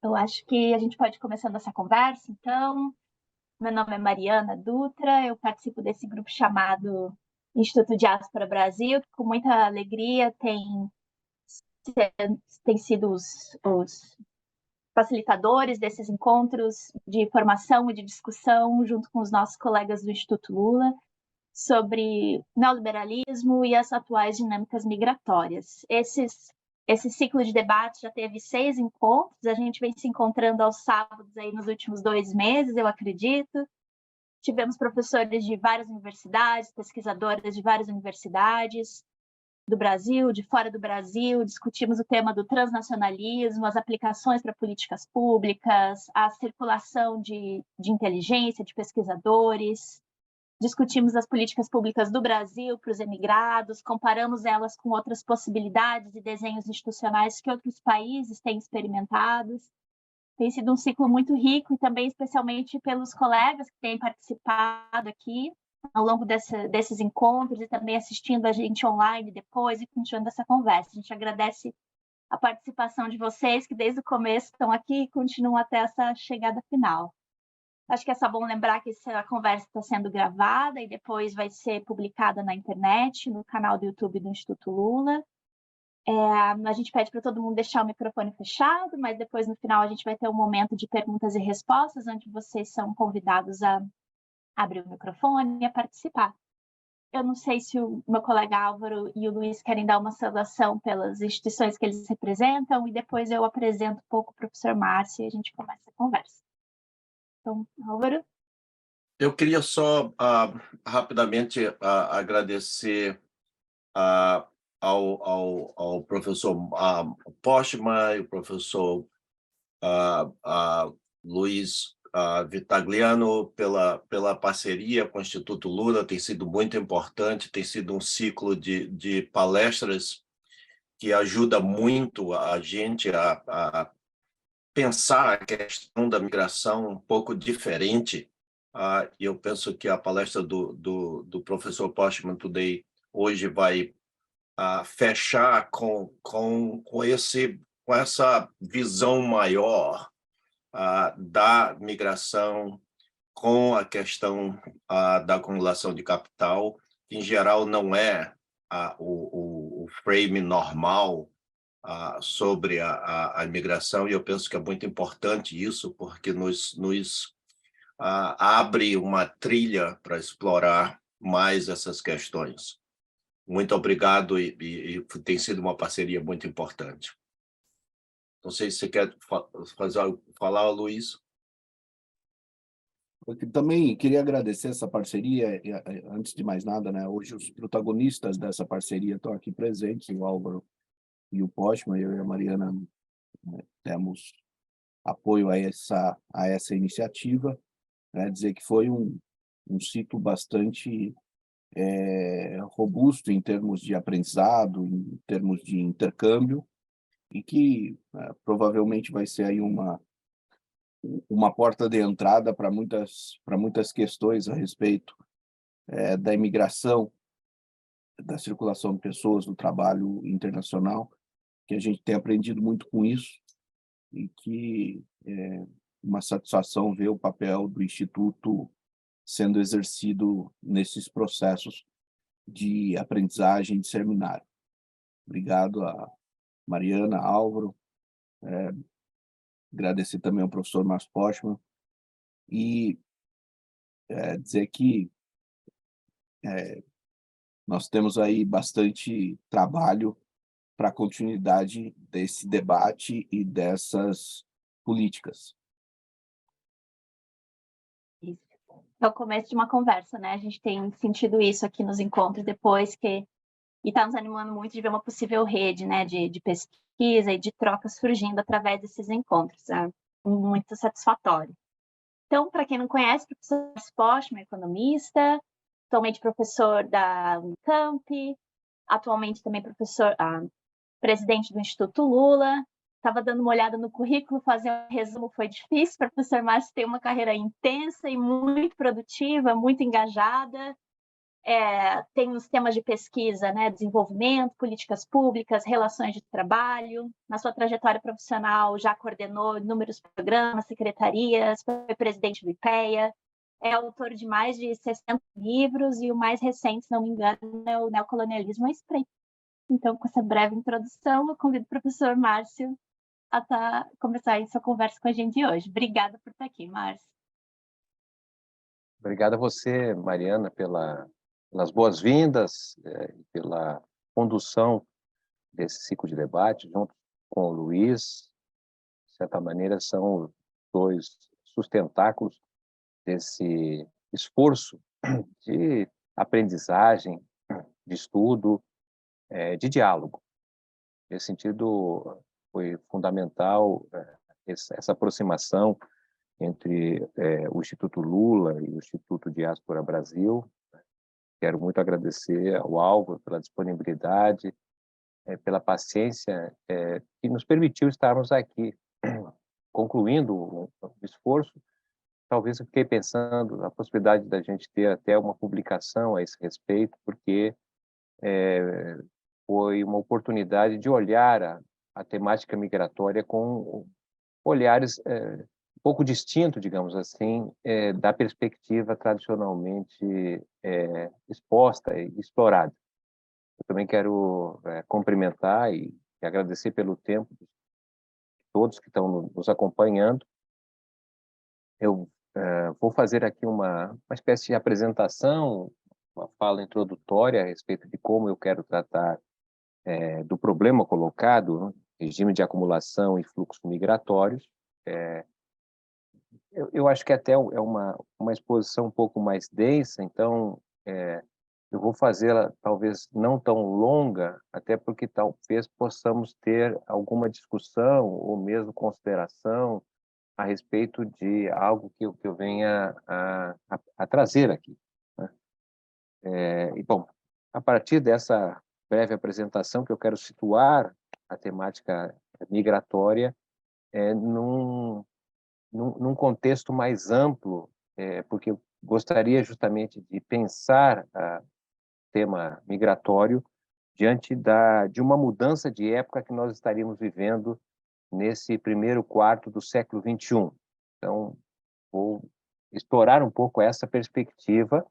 Eu acho que a gente pode ir começando essa conversa, então. Meu nome é Mariana Dutra, eu participo desse grupo chamado Instituto Diáspora Brasil, que com muita alegria tem sido os facilitadores desses encontros de formação e de discussão, junto com os nossos colegas do Instituto Lula, sobre neoliberalismo e as atuais dinâmicas migratórias. Esse ciclo de debate já teve 6 encontros, a gente vem se encontrando aos sábados aí nos últimos 2 meses, eu acredito. Tivemos professores de várias universidades, pesquisadoras de várias universidades do Brasil, de fora do Brasil, discutimos o tema do transnacionalismo, as aplicações para políticas públicas, a circulação de inteligência, de pesquisadores, discutimos as políticas públicas do Brasil para os emigrados, comparamos elas com outras possibilidades e desenhos institucionais que outros países têm experimentado. Tem sido um ciclo muito rico e também especialmente pelos colegas que têm participado aqui ao longo desses encontros e também assistindo a gente online depois e continuando essa conversa. A gente agradece a participação de vocês que desde o começo estão aqui e continuam até essa chegada final. Acho que é só bom lembrar que essa conversa está sendo gravada e depois vai ser publicada na internet, no canal do YouTube do Instituto Lula. A gente pede para todo mundo deixar o microfone fechado, mas depois no final a gente vai ter um momento de perguntas e respostas, onde vocês são convidados a abrir o microfone e a participar. Eu não sei se o meu colega Álvaro e o Luiz querem dar uma saudação pelas instituições que eles representam, e depois eu apresento um pouco o professor Márcio e a gente começa a conversa. Então, Álvaro? Eu queria só rapidamente agradecer ah, ao professor Postman e o professor Luiz Vitagliano pela parceria com o Instituto Lula. Tem sido muito importante, tem sido um ciclo de palestras que ajuda muito a gente a pensar a questão da migração um pouco diferente. E eu penso que a palestra do professor Postman Today hoje vai fechar com essa visão maior da migração, com a questão da acumulação de capital, que em geral não é o frame normal sobre a imigração, e eu penso que é muito importante isso, porque nos abre uma trilha para explorar mais essas questões. Muito obrigado, e tem sido uma parceria muito importante. Não sei se você quer falar, Luiz. Eu também queria agradecer essa parceria, e, antes de mais nada, né, hoje os protagonistas dessa parceria estão aqui presentes, o Álvaro e o Postman. Eu e a Mariana, né, temos apoio a essa iniciativa, né, dizer que foi um ciclo bastante robusto em termos de aprendizado, em termos de intercâmbio, e que provavelmente vai ser aí uma porta de entrada para muitas questões a respeito da imigração, da circulação de pessoas, do trabalho internacional, que a gente tem aprendido muito com isso, e que é uma satisfação ver o papel do Instituto sendo exercido nesses processos de aprendizagem de seminário. Obrigado a Mariana, Álvaro, agradecer também ao professor Márcio Postman, e dizer que nós temos aí bastante trabalho para a continuidade desse debate e dessas políticas. É o começo de uma conversa, né? A gente tem sentido isso aqui nos encontros depois e está nos animando muito de ver uma possível rede, né, de pesquisa e de troca surgindo através desses encontros. É muito satisfatório. Então, para quem não conhece, o professor Postman é economista, atualmente professor da Unicamp, atualmente também presidente do Instituto Lula. Estava dando uma olhada no currículo, fazer um resumo foi difícil. O professor Márcio tem uma carreira intensa e muito produtiva, muito engajada. tem os temas de pesquisa, né? Desenvolvimento, políticas públicas, relações de trabalho. Na sua trajetória profissional, já coordenou inúmeros programas, secretarias, foi presidente do IPEA, é autor de mais de 60 livros e o mais recente, se não me engano, é o Neocolonialismo à Espreita. Então, com essa breve introdução, eu convido o professor Márcio a começar essa conversa com a gente hoje. Obrigada por estar aqui, Márcio. Obrigado a você, Mariana, pelas boas-vindas, pela condução desse ciclo de debate, junto com o Luiz. De certa maneira, são dois sustentáculos desse esforço de aprendizagem, de estudo, de diálogo. Nesse sentido, foi fundamental essa aproximação entre o Instituto Lula e o Instituto Diáspora Brasil. Quero muito agradecer ao Álvaro pela disponibilidade, pela paciência que nos permitiu estarmos aqui. Concluindo o esforço, talvez eu fiquei pensando na possibilidade da gente ter até uma publicação a esse respeito, porque foi uma oportunidade de olhar a temática migratória com olhares um pouco distinto, digamos assim, da perspectiva tradicionalmente exposta e explorada. Eu também quero cumprimentar e agradecer pelo tempo de todos que estão nos acompanhando. Eu vou fazer aqui uma espécie de apresentação, uma fala introdutória a respeito de como eu quero tratar do problema colocado, né? Regime de acumulação e fluxos migratórios. Eu acho que até é uma exposição um pouco mais densa, então eu vou fazê-la talvez não tão longa, até porque talvez possamos ter alguma discussão ou mesmo consideração a respeito de algo que eu venha a trazer aqui, né? E, bom, a partir dessa breve apresentação que eu quero situar a temática migratória num contexto mais amplo, porque eu gostaria justamente de pensar o tema migratório diante de uma mudança de época que nós estaríamos vivendo nesse primeiro quarto do século XXI. Então, vou explorar um pouco essa perspectiva,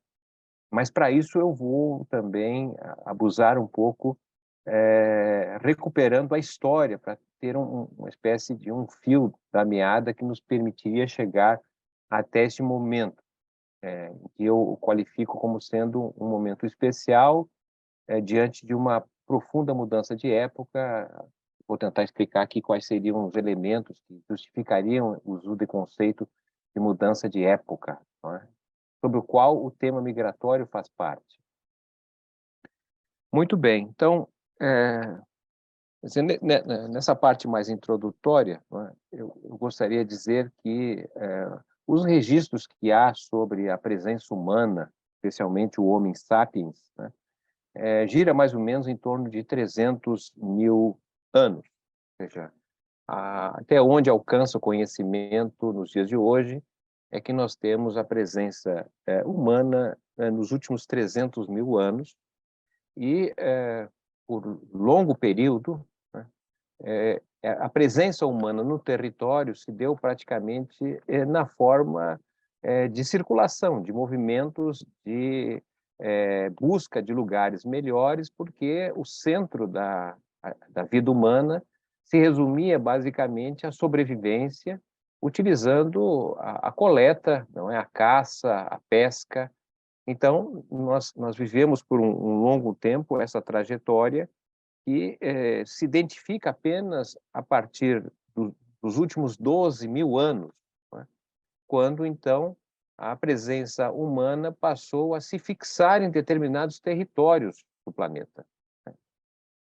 mas para isso eu vou também abusar um pouco, recuperando a história, para ter uma espécie de um fio da meada que nos permitiria chegar até este momento, que eu qualifico como sendo um momento especial, diante de uma profunda mudança de época. Vou tentar explicar aqui quais seriam os elementos que justificariam o uso do conceito de mudança de época, não é? Sobre o qual o tema migratório faz parte. Muito bem, então, nessa parte mais introdutória, eu gostaria de dizer que os registros que há sobre a presença humana, especialmente o Homo sapiens, né, gira mais ou menos em torno de 300 mil anos. Ou seja, até onde alcança o conhecimento nos dias de hoje é que nós temos a presença humana nos últimos 300 mil anos e, por longo período, né, a presença humana no território se deu praticamente na forma de circulação, de movimentos de busca de lugares melhores, porque o centro da vida humana se resumia basicamente à sobrevivência, utilizando a coleta, não é, a caça, a pesca. Então, nós vivemos por um longo tempo essa trajetória que se identifica apenas a partir dos últimos 12 mil anos, né, quando, então, a presença humana passou a se fixar em determinados territórios do planeta, né?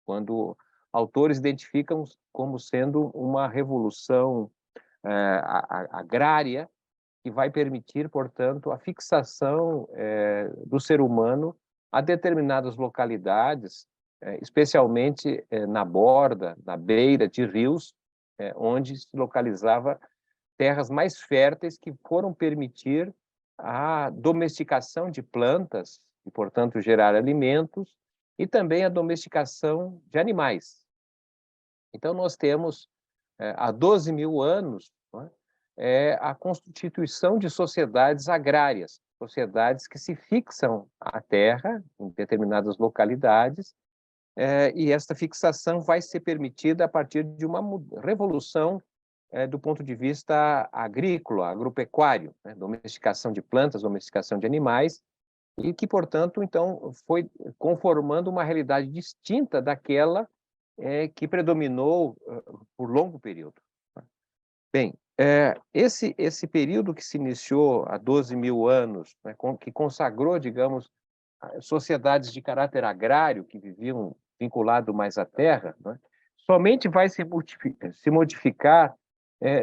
Quando autores identificam como sendo uma revolução agrária que vai permitir, portanto, a fixação do ser humano a determinadas localidades, especialmente na borda, na beira de rios, onde se localizava terras mais férteis que foram permitir a domesticação de plantas e, portanto, gerar alimentos, e também a domesticação de animais. Então, nós temos, há 12 mil anos, não é, a constituição de sociedades agrárias, sociedades que se fixam à terra, em determinadas localidades, e esta fixação vai ser permitida a partir de uma revolução do ponto de vista agrícola, agropecuário, né? Domesticação de plantas, domesticação de animais, e que, portanto, então, foi conformando uma realidade distinta daquela que predominou por longo período. Bem, esse período que se iniciou há 12 mil anos, né, que consagrou, digamos, sociedades de caráter agrário, que viviam vinculado mais à terra, né, somente vai se modificar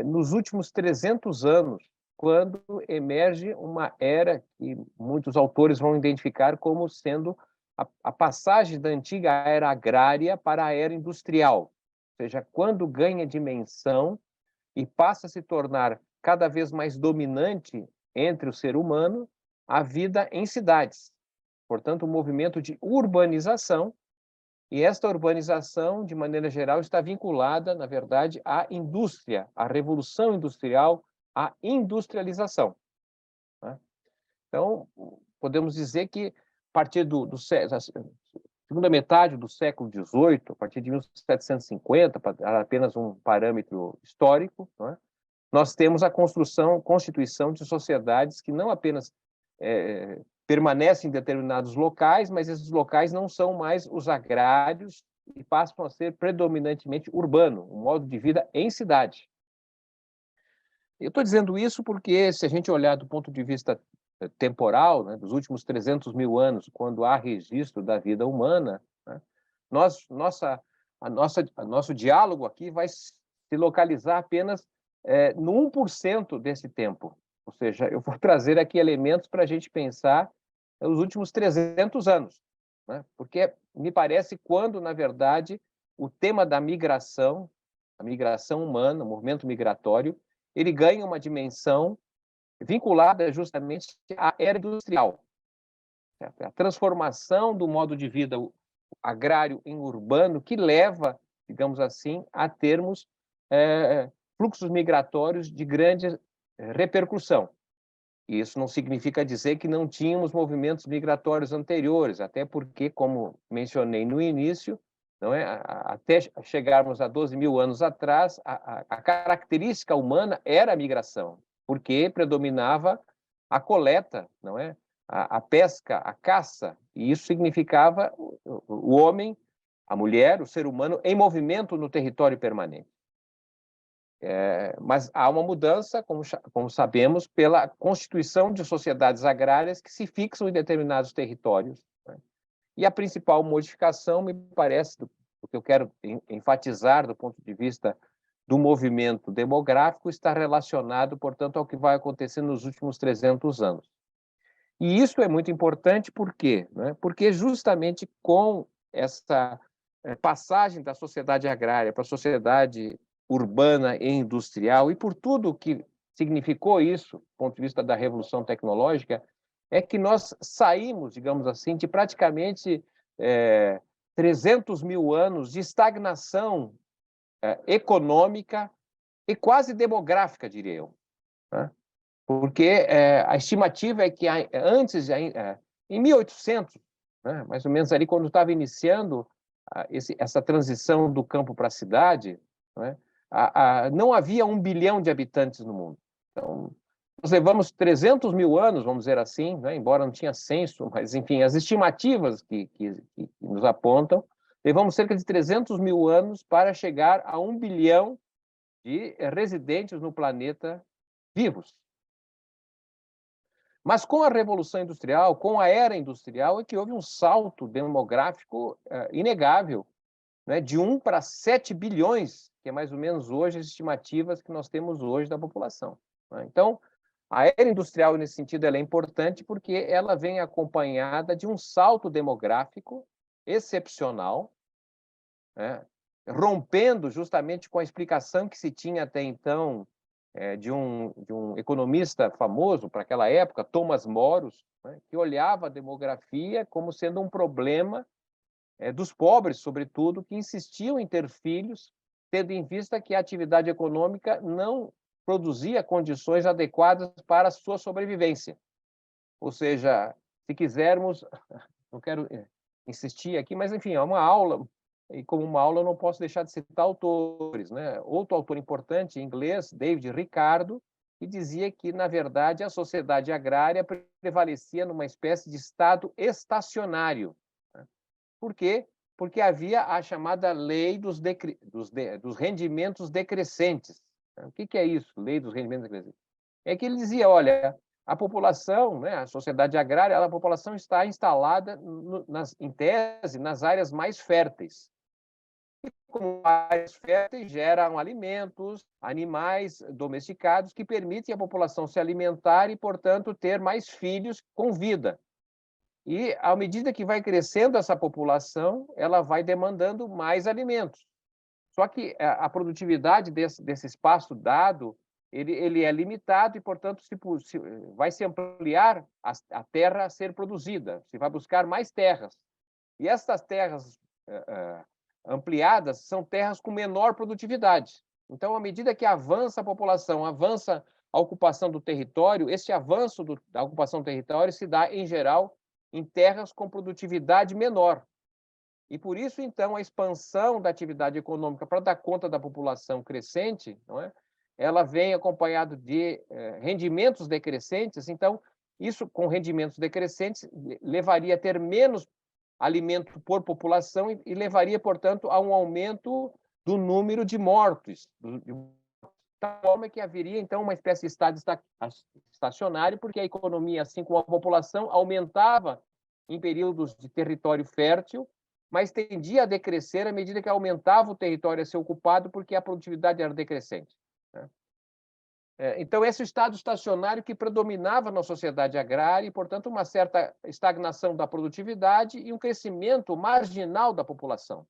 nos últimos 300 anos, quando emerge uma era que muitos autores vão identificar como sendo a passagem da antiga era agrária para a era industrial, ou seja, quando ganha dimensão e passa a se tornar cada vez mais dominante entre o ser humano a vida em cidades. Portanto, um movimento de urbanização, e esta urbanização, de maneira geral, está vinculada, na verdade, à indústria, à revolução industrial, à industrialização. Né? Então, podemos dizer que, a partir da segunda metade do século XVIII, a partir de 1750, para apenas um parâmetro histórico, né, nós temos a constituição de sociedades que não apenas permanecem em determinados locais, mas esses locais não são mais os agrários e passam a ser predominantemente urbano, um modo de vida em cidade. Eu estou dizendo isso porque, se a gente olhar do ponto de vista temporal, né, dos últimos 300 mil anos, quando há registro da vida humana, né, nosso diálogo aqui vai se localizar apenas no 1% desse tempo. Ou seja, eu vou trazer aqui elementos para a gente pensar os últimos 300 anos, né? Porque me parece quando, na verdade, o tema da migração, a migração humana, o movimento migratório, ele ganha uma dimensão vinculada justamente à era industrial. Certo? A transformação do modo de vida agrário em urbano que leva, digamos assim, a termos fluxos migratórios de grande repercussão. E isso não significa dizer que não tínhamos movimentos migratórios anteriores, até porque, como mencionei no início, não é? Até chegarmos a 12 mil anos atrás, a característica humana era a migração, porque predominava a coleta, não é? A pesca, a caça, e isso significava o homem, a mulher, o ser humano em movimento no território permanente. Mas há uma mudança, como sabemos, pela constituição de sociedades agrárias que se fixam em determinados territórios. Né? E a principal modificação, me parece, o que eu quero enfatizar do ponto de vista do movimento demográfico, está relacionado, portanto, ao que vai acontecer nos últimos 300 anos. E isso é muito importante, por quê? Né? Porque justamente com essa passagem da sociedade agrária para a sociedade urbana e industrial, e por tudo que significou isso, do ponto de vista da revolução tecnológica, é que nós saímos, digamos assim, de praticamente 300 mil anos de estagnação econômica e quase demográfica, diria eu. Né? Porque a estimativa é que antes, em 1800, né, mais ou menos ali, quando estava iniciando essa transição do campo para a cidade, né, não havia 1 bilhão de habitantes no mundo. Então, nós levamos 300 mil anos, vamos dizer assim, né, embora não tinha censo, mas, enfim, as estimativas que nos apontam, levamos cerca de 300 mil anos para chegar a 1 bilhão de residentes no planeta vivos. Mas com a Revolução Industrial, com a Era Industrial, é que houve um salto demográfico inegável, né, de 1 para 7 bilhões, que é mais ou menos hoje as estimativas que nós temos hoje da população. Né? Então, a Era Industrial, nesse sentido, ela é importante porque ela vem acompanhada de um salto demográfico excepcional, né, rompendo justamente com a explicação que se tinha até então de um economista famoso para aquela época, Thomas Moros, né, que olhava a demografia como sendo um problema dos pobres, sobretudo, que insistiam em ter filhos, tendo em vista que a atividade econômica não produzia condições adequadas para a sua sobrevivência. Ou seja, se quisermos, não quero insistir aqui, mas, enfim, é uma aula, e como uma aula eu não posso deixar de citar autores, né? Outro autor importante em inglês, David Ricardo, que dizia que, na verdade, a sociedade agrária prevalecia numa espécie de estado estacionário. Por quê? Porque havia a chamada lei dos rendimentos decrescentes. O que é isso, lei dos rendimentos decrescentes? É que ele dizia, olha, a população, né, a sociedade agrária, a população está instalada, em tese, nas áreas mais férteis. E como áreas férteis geram alimentos, animais domesticados que permitem à população se alimentar e, portanto, ter mais filhos com vida. E, à medida que vai crescendo essa população, ela vai demandando mais alimentos. Só que a produtividade desse espaço dado, ele é limitado e, portanto, vai se ampliar a terra a ser produzida, se vai buscar mais terras. E essas terras ampliadas são terras com menor produtividade. Então, à medida que avança a população, avança a ocupação do território, esse avanço da ocupação do território se dá, em geral, em terras com produtividade menor. E por isso, então, a expansão da atividade econômica para dar conta da população crescente, não é? Ela vem acompanhado de rendimentos decrescentes. Então, isso, com rendimentos decrescentes, levaria a ter menos alimento por população e levaria, portanto, a um aumento do número de mortos. De tal forma que haveria, então, uma espécie de estado estacionário, porque a economia, assim como a população, aumentava em períodos de território fértil, mas tendia a decrescer à medida que aumentava o território a ser ocupado, porque a produtividade era decrescente. Então, esse é o estado estacionário que predominava na sociedade agrária e, portanto, uma certa estagnação da produtividade e um crescimento marginal da população.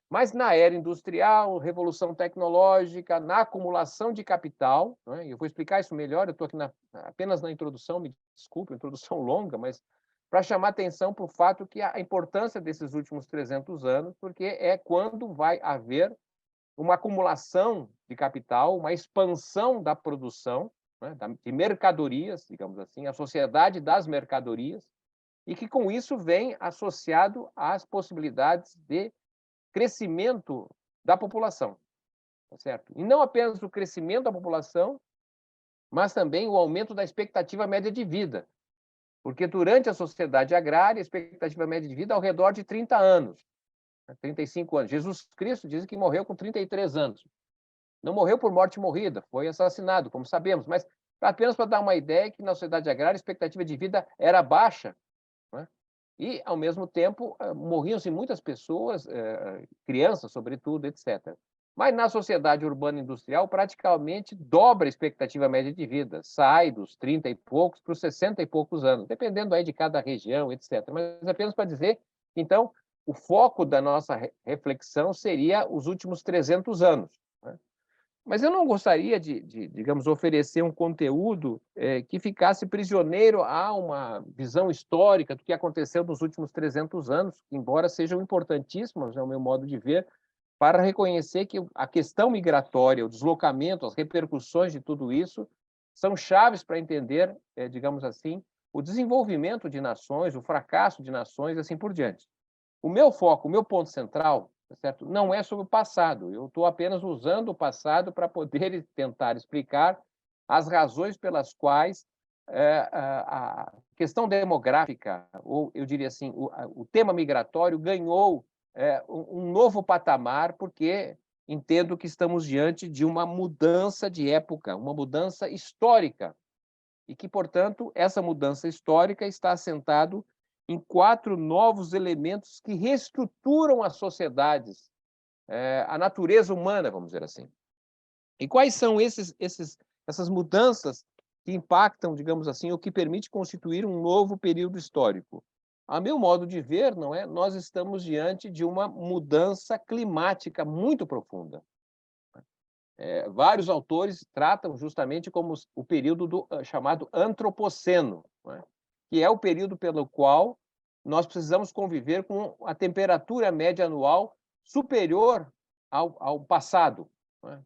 Mas na era industrial, revolução tecnológica, na acumulação de capital, eu vou explicar isso melhor, eu estou aqui apenas na introdução, me desculpe, introdução longa, mas para chamar atenção para o fato que a importância desses últimos 300 anos, porque é quando vai haver uma acumulação de capital, uma expansão da produção, de mercadorias, digamos assim, a sociedade das mercadorias, e que com isso vem associado às possibilidades de crescimento da população, tá certo? E não apenas o crescimento da população, mas também o aumento da expectativa média de vida, porque durante a sociedade agrária, a expectativa média de vida é ao redor de 30 anos, 35 anos. Jesus Cristo diz que morreu com 33 anos. Não morreu por morte morrida, foi assassinado, como sabemos, mas apenas para dar uma ideia que na sociedade agrária a expectativa de vida era baixa, né? E, ao mesmo tempo, morriam-se muitas pessoas, crianças, sobretudo, etc. Mas na sociedade urbana industrial, praticamente dobra a expectativa média de vida, sai dos 30 e poucos para os 60 e poucos anos, dependendo aí de cada região, etc. Mas apenas para dizer, então, o foco da nossa reflexão seria os últimos 300 anos. Né? Mas eu não gostaria de, digamos, oferecer um conteúdo que ficasse prisioneiro a uma visão histórica do que aconteceu nos últimos 300 anos, embora sejam importantíssimos, ao meu modo de ver, para reconhecer que a questão migratória, o deslocamento, as repercussões de tudo isso são chaves para entender, digamos assim, o desenvolvimento de nações, o fracasso de nações e assim por diante. O meu foco, o meu ponto central, certo? Não é sobre o passado. Eu estou apenas usando o passado para poder tentar explicar as razões pelas quais a questão demográfica, ou eu diria assim, o tema migratório ganhou um novo patamar, porque entendo que estamos diante de uma mudança de época, uma mudança histórica, e que, portanto, essa mudança histórica está assentada em 4 novos elementos que reestruturam as sociedades, a natureza humana, vamos dizer assim. E quais são essas mudanças que impactam, digamos assim, ou que permite constituir um novo período histórico? A meu modo de ver, não é? Nós estamos diante de uma mudança climática muito profunda. vários autores tratam justamente como o período chamado Antropoceno, né? Que é o período pelo qual nós precisamos conviver com a temperatura média anual superior ao passado, né?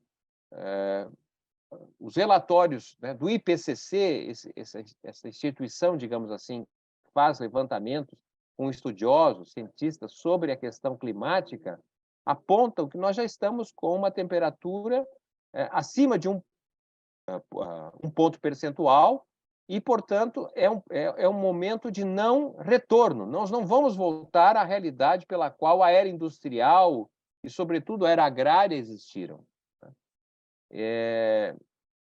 Os relatórios, né, do IPCC, essa instituição, digamos assim, faz levantamentos com estudiosos, cientistas sobre a questão climática, apontam que nós já estamos com uma temperatura acima de um ponto percentual e, portanto, é um momento de não retorno. Nós não vamos voltar à realidade pela qual a era industrial e, sobretudo, a era agrária existiram.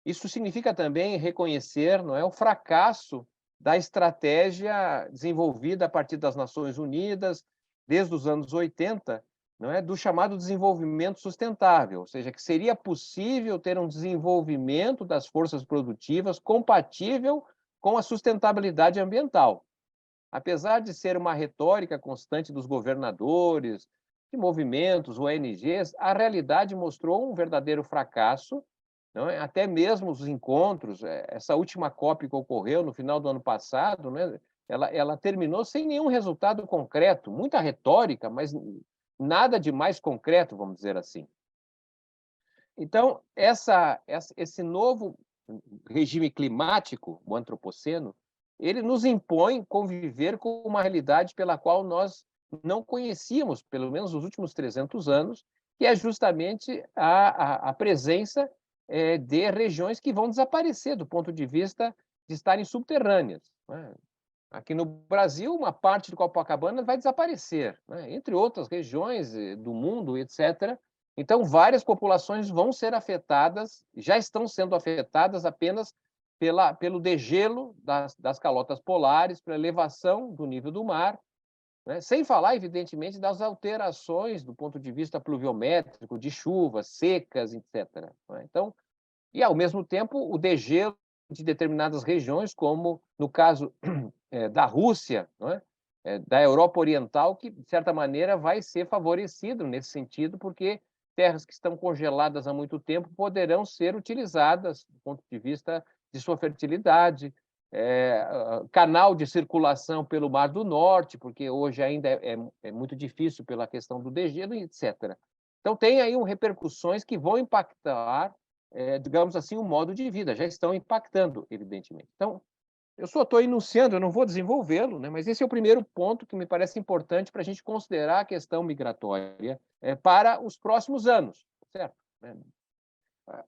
Isso significa também reconhecer, não é, o fracasso da estratégia desenvolvida a partir das Nações Unidas desde os anos 80, não é, do chamado desenvolvimento sustentável, ou seja, que seria possível ter um desenvolvimento das forças produtivas compatível com a sustentabilidade ambiental. Apesar de ser uma retórica constante dos governadores, de movimentos, ONGs, a realidade mostrou um verdadeiro fracasso. Não é? Até mesmo os encontros, essa última COP que ocorreu no final do ano passado, né, ela terminou sem nenhum resultado concreto, muita retórica, mas nada de mais concreto, vamos dizer assim. Então, esse novo regime climático, o antropoceno, ele nos impõe conviver com uma realidade pela qual nós não conhecíamos, pelo menos nos últimos 300 anos, que é justamente a presença de regiões que vão desaparecer do ponto de vista de estarem subterrâneas, né? Aqui no Brasil, uma parte de Copacabana vai desaparecer, né? Entre outras regiões do mundo, etc. Então, várias populações vão ser afetadas, já estão sendo afetadas apenas pelo degelo das calotas polares, pela elevação do nível do mar, né? Sem falar, evidentemente, das alterações do ponto de vista pluviométrico, de chuvas, secas, etc. Então, e, ao mesmo tempo, o degelo de determinadas regiões, como no caso da Rússia, não é? Da Europa Oriental, que, de certa maneira, vai ser favorecido nesse sentido, porque terras que estão congeladas há muito tempo poderão ser utilizadas do ponto de vista de sua fertilidade, canal de circulação pelo Mar do Norte, porque hoje ainda é muito difícil pela questão do degelo, etc. Então, tem aí repercussões que vão impactar, digamos assim, o modo de vida, já estão impactando, evidentemente. Então, eu só estou enunciando, eu não vou desenvolvê-lo, né? Mas esse é o primeiro ponto que me parece importante para a gente considerar a questão migratória para os próximos anos, certo?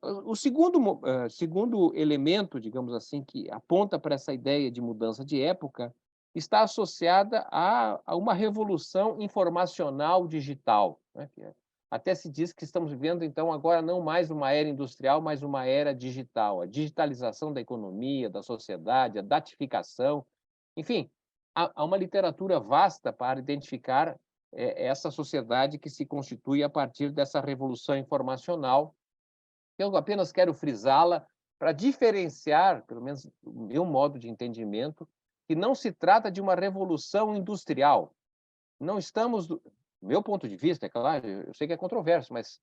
O segundo elemento, digamos assim, que aponta para essa ideia de mudança de época está associada a uma revolução informacional digital, né? Até se diz que estamos vivendo, então, agora não mais uma era industrial, mas uma era digital, a digitalização da economia, da sociedade, a datificação. Enfim, há uma literatura vasta para identificar essa sociedade que se constitui a partir dessa revolução informacional. Eu apenas quero frisá-la para diferenciar, pelo menos o meu modo de entendimento, que não se trata de uma revolução industrial. Não estamos... Do meu ponto de vista, é claro, eu sei que é controverso, mas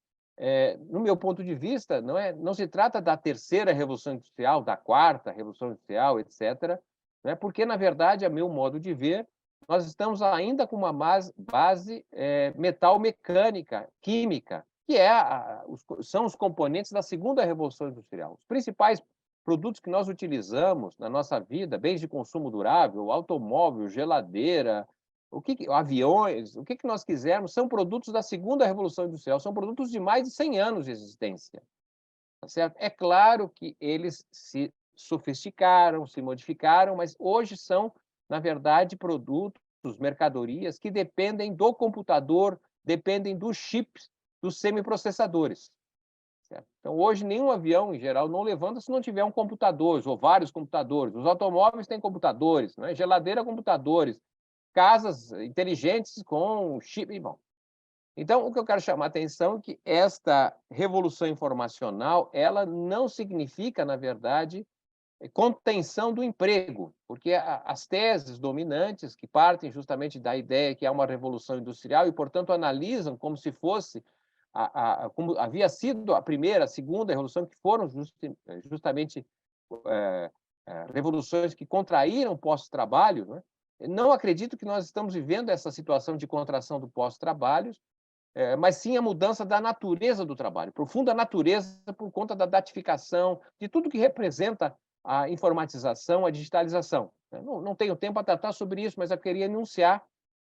no meu ponto de vista, não se trata da terceira revolução industrial, da quarta revolução industrial, etc., né? Porque, na verdade, a meu modo de ver, nós estamos ainda com uma base metal-mecânica, química, que são os componentes da segunda revolução industrial. Os principais produtos que nós utilizamos na nossa vida, bens de consumo durável, automóvel, geladeira, aviões, o que nós quisermos, são produtos da segunda revolução industrial, são produtos de mais de 100 anos de existência. Tá certo? É claro que eles se sofisticaram, se modificaram, mas hoje são, na verdade, produtos, mercadorias que dependem do computador, dependem dos chips, dos semiprocessadores. Certo? Então, hoje, nenhum avião, em geral, não levanta se não tiver um computador, ou vários computadores. Os automóveis têm computadores, né? Geladeira, computadores. Casas inteligentes com chip. Bom, então, o que eu quero chamar a atenção é que esta revolução informacional, ela não significa, na verdade, contenção do emprego, porque as teses dominantes, que partem justamente da ideia que há uma revolução industrial e, portanto, analisam como se fosse como havia sido a primeira, a segunda revolução, que foram justamente revoluções que contraíram pós-trabalho, né? Não acredito que nós estamos vivendo essa situação de contração do pós-trabalho, mas sim a mudança da natureza do trabalho, profunda natureza por conta da datificação, de tudo que representa a informatização, a digitalização. Não tenho tempo para tratar sobre isso, mas eu queria enunciar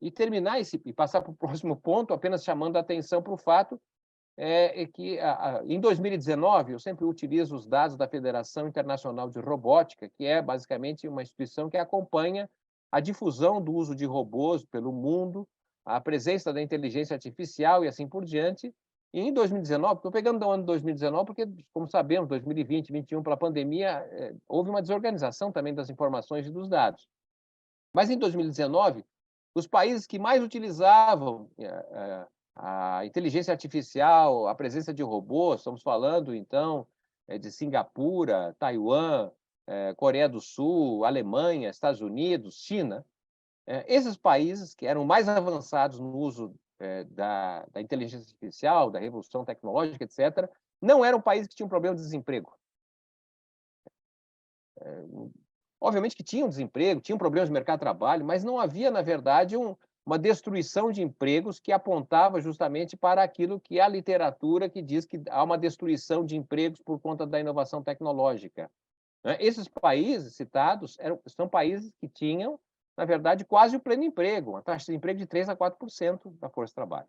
e terminar e passar para o próximo ponto, apenas chamando a atenção para o fato que, em 2019, eu sempre utilizo os dados da Federação Internacional de Robótica, que é basicamente uma instituição que acompanha a difusão do uso de robôs pelo mundo, a presença da inteligência artificial e assim por diante. E em 2019, estou pegando o ano de 2019 porque, como sabemos, 2020, 2021, pela pandemia, houve uma desorganização também das informações e dos dados. Mas em 2019, os países que mais utilizavam a inteligência artificial, a presença de robôs, estamos falando, então, de Singapura, Taiwan, Coreia do Sul, Alemanha, Estados Unidos, China, esses países que eram mais avançados no uso da inteligência artificial, da revolução tecnológica, etc., não eram países que tinham problema de desemprego. Obviamente que tinham desemprego, tinham problemas de mercado de trabalho, mas não havia, na verdade, uma destruição de empregos que apontava justamente para aquilo que é a literatura que diz que há uma destruição de empregos por conta da inovação tecnológica. Esses países citados são países que tinham, na verdade, quase o pleno emprego, uma taxa de emprego de 3% a 4% da força de trabalho.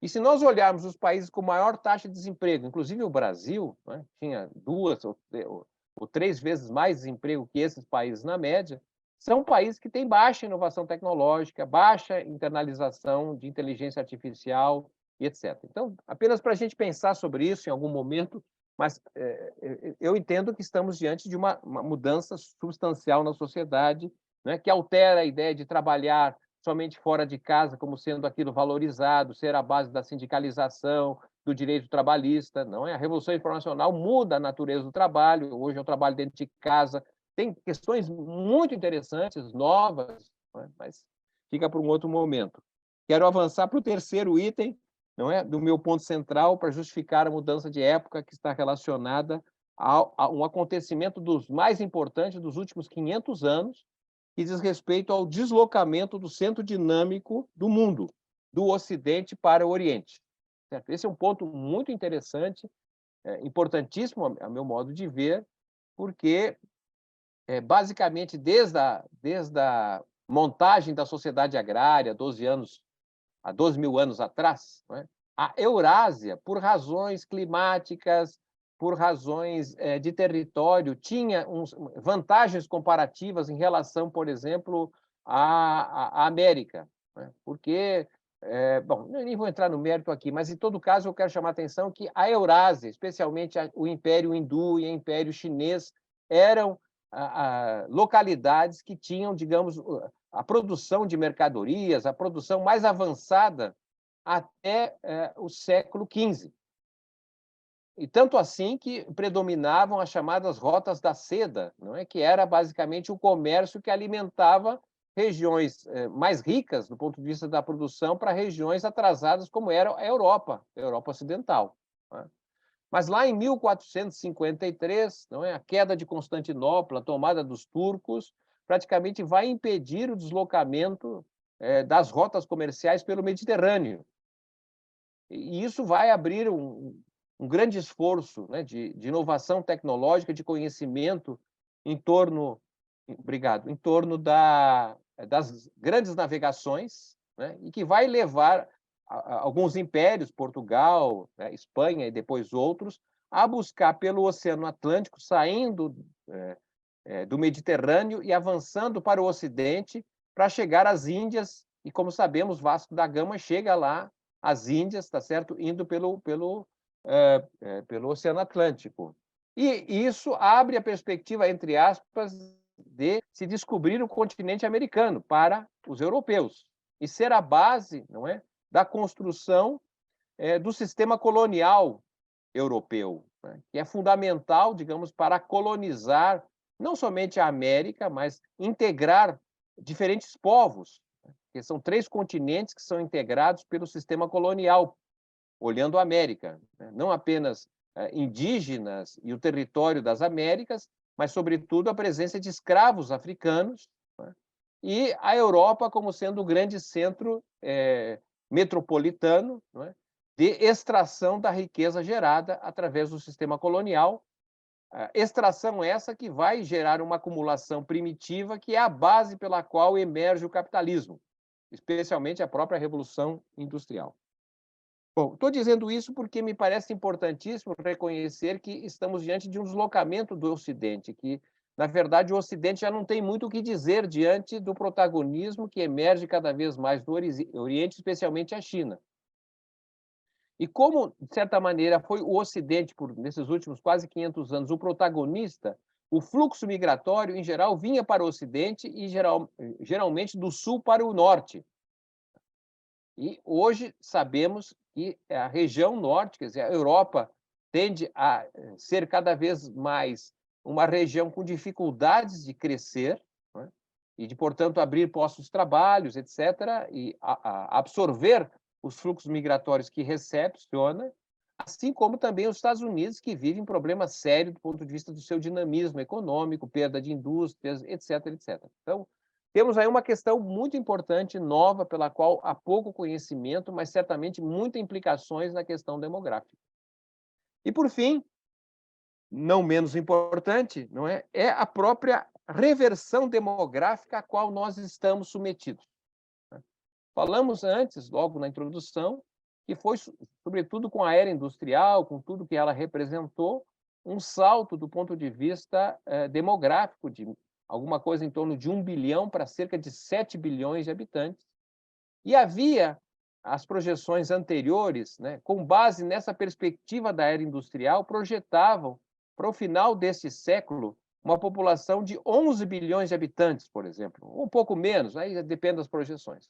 E se nós olharmos os países com maior taxa de desemprego, inclusive o Brasil, né, tinha 2 ou 3 vezes mais desemprego que esses países na média, são países que têm baixa inovação tecnológica, baixa internalização de inteligência artificial e etc. Então, apenas para a gente pensar sobre isso em algum momento, mas eu entendo que estamos diante de uma mudança substancial na sociedade, né, que altera a ideia de trabalhar somente fora de casa como sendo aquilo valorizado, ser a base da sindicalização, do direito trabalhista, não é? A revolução informacional muda a natureza do trabalho, hoje eu trabalho dentro de casa, tem questões muito interessantes, novas, não é? Mas fica para um outro momento. Quero avançar para o terceiro item, não é, do meu ponto central para justificar a mudança de época que está relacionada a um acontecimento dos mais importantes dos últimos 500 anos, que diz respeito ao deslocamento do centro dinâmico do mundo, do Ocidente para o Oriente. Certo? Esse é um ponto muito interessante, importantíssimo, a meu modo de ver, porque, basicamente, desde a montagem da sociedade agrária, há 12 mil anos atrás, não é? A Eurásia, por razões climáticas, por razões de território, tinha vantagens comparativas em relação, por exemplo, à América, né? Porque, bom, nem vou entrar no mérito aqui, mas, em todo caso, eu quero chamar a atenção que a Eurásia, especialmente o Império Hindu e o Império Chinês, eram localidades que tinham, digamos, a produção de mercadorias, a produção mais avançada até o século XV. E tanto assim que predominavam as chamadas rotas da seda, não é? Que era basicamente o comércio que alimentava regiões mais ricas do ponto de vista da produção para regiões atrasadas como era a Europa Ocidental. Não é? Mas lá em 1453, não é? A queda de Constantinopla, a tomada dos turcos, praticamente vai impedir o deslocamento das rotas comerciais pelo Mediterrâneo. E isso vai abrir um grande esforço, né, de inovação tecnológica, de conhecimento em torno das grandes navegações, né, e que vai levar alguns impérios, Portugal, né, Espanha e depois outros, a buscar pelo Oceano Atlântico, saindo do Mediterrâneo e avançando para o Ocidente, para chegar às Índias, e como sabemos, Vasco da Gama chega lá às Índias, tá certo? Indo pelo Oceano Atlântico. E isso abre a perspectiva, entre aspas, de se descobrir o continente americano para os europeus e ser a base, não é, da construção do sistema colonial europeu, né, que é fundamental, digamos, para colonizar não somente a América, mas integrar diferentes povos, né, que são 3 continentes que são integrados pelo sistema colonial, olhando a América, né? Não apenas indígenas e o território das Américas, mas, sobretudo, a presença de escravos africanos, né? E a Europa como sendo o grande centro metropolitano, né, de extração da riqueza gerada através do sistema colonial. Extração essa que vai gerar uma acumulação primitiva, que é a base pela qual emerge o capitalismo, especialmente a própria Revolução Industrial. Bom, estou dizendo isso porque me parece importantíssimo reconhecer que estamos diante de um deslocamento do Ocidente, que, na verdade, o Ocidente já não tem muito o que dizer diante do protagonismo que emerge cada vez mais do Oriente, especialmente a China. E como, de certa maneira, foi o Ocidente, nesses últimos quase 500 anos, o protagonista, o fluxo migratório, em geral, vinha para o Ocidente e, geralmente, do Sul para o Norte. E hoje sabemos que a região Norte, quer dizer, a Europa, tende a ser cada vez mais uma região com dificuldades de crescer, né? E de, portanto, abrir postos de trabalho, etc., e absorver os fluxos migratórios que recepciona, assim como também os Estados Unidos, que vivem problemas sérios do ponto de vista do seu dinamismo econômico, perda de indústrias, etc., etc. Então, temos aí uma questão muito importante, nova, pela qual há pouco conhecimento, mas certamente muitas implicações na questão demográfica. E, por fim, não menos importante, não é? É a própria reversão demográfica a qual nós estamos submetidos. Falamos antes, logo na introdução, que foi, sobretudo com a era industrial, com tudo que ela representou, um salto do ponto de vista demográfico, de alguma coisa em torno de 1 bilhão para cerca de 7 bilhões de habitantes. E havia as projeções anteriores, né, com base nessa perspectiva da era industrial, projetavam para o final deste século uma população de 11 bilhões de habitantes, por exemplo, um pouco menos, aí depende das projeções.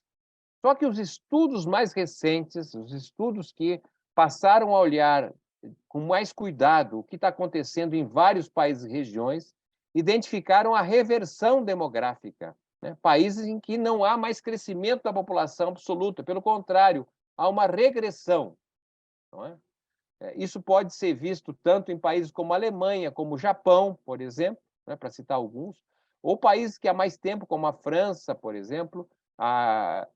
Só que os estudos mais recentes, os estudos que passaram a olhar com mais cuidado o que está acontecendo em vários países e regiões, identificaram a reversão demográfica, né? Países em que não há mais crescimento da população absoluta, pelo contrário, há uma regressão, não é? Isso pode ser visto tanto em países como a Alemanha, como o Japão, por exemplo, né, para citar alguns, ou países que há mais tempo, como a França, por exemplo, a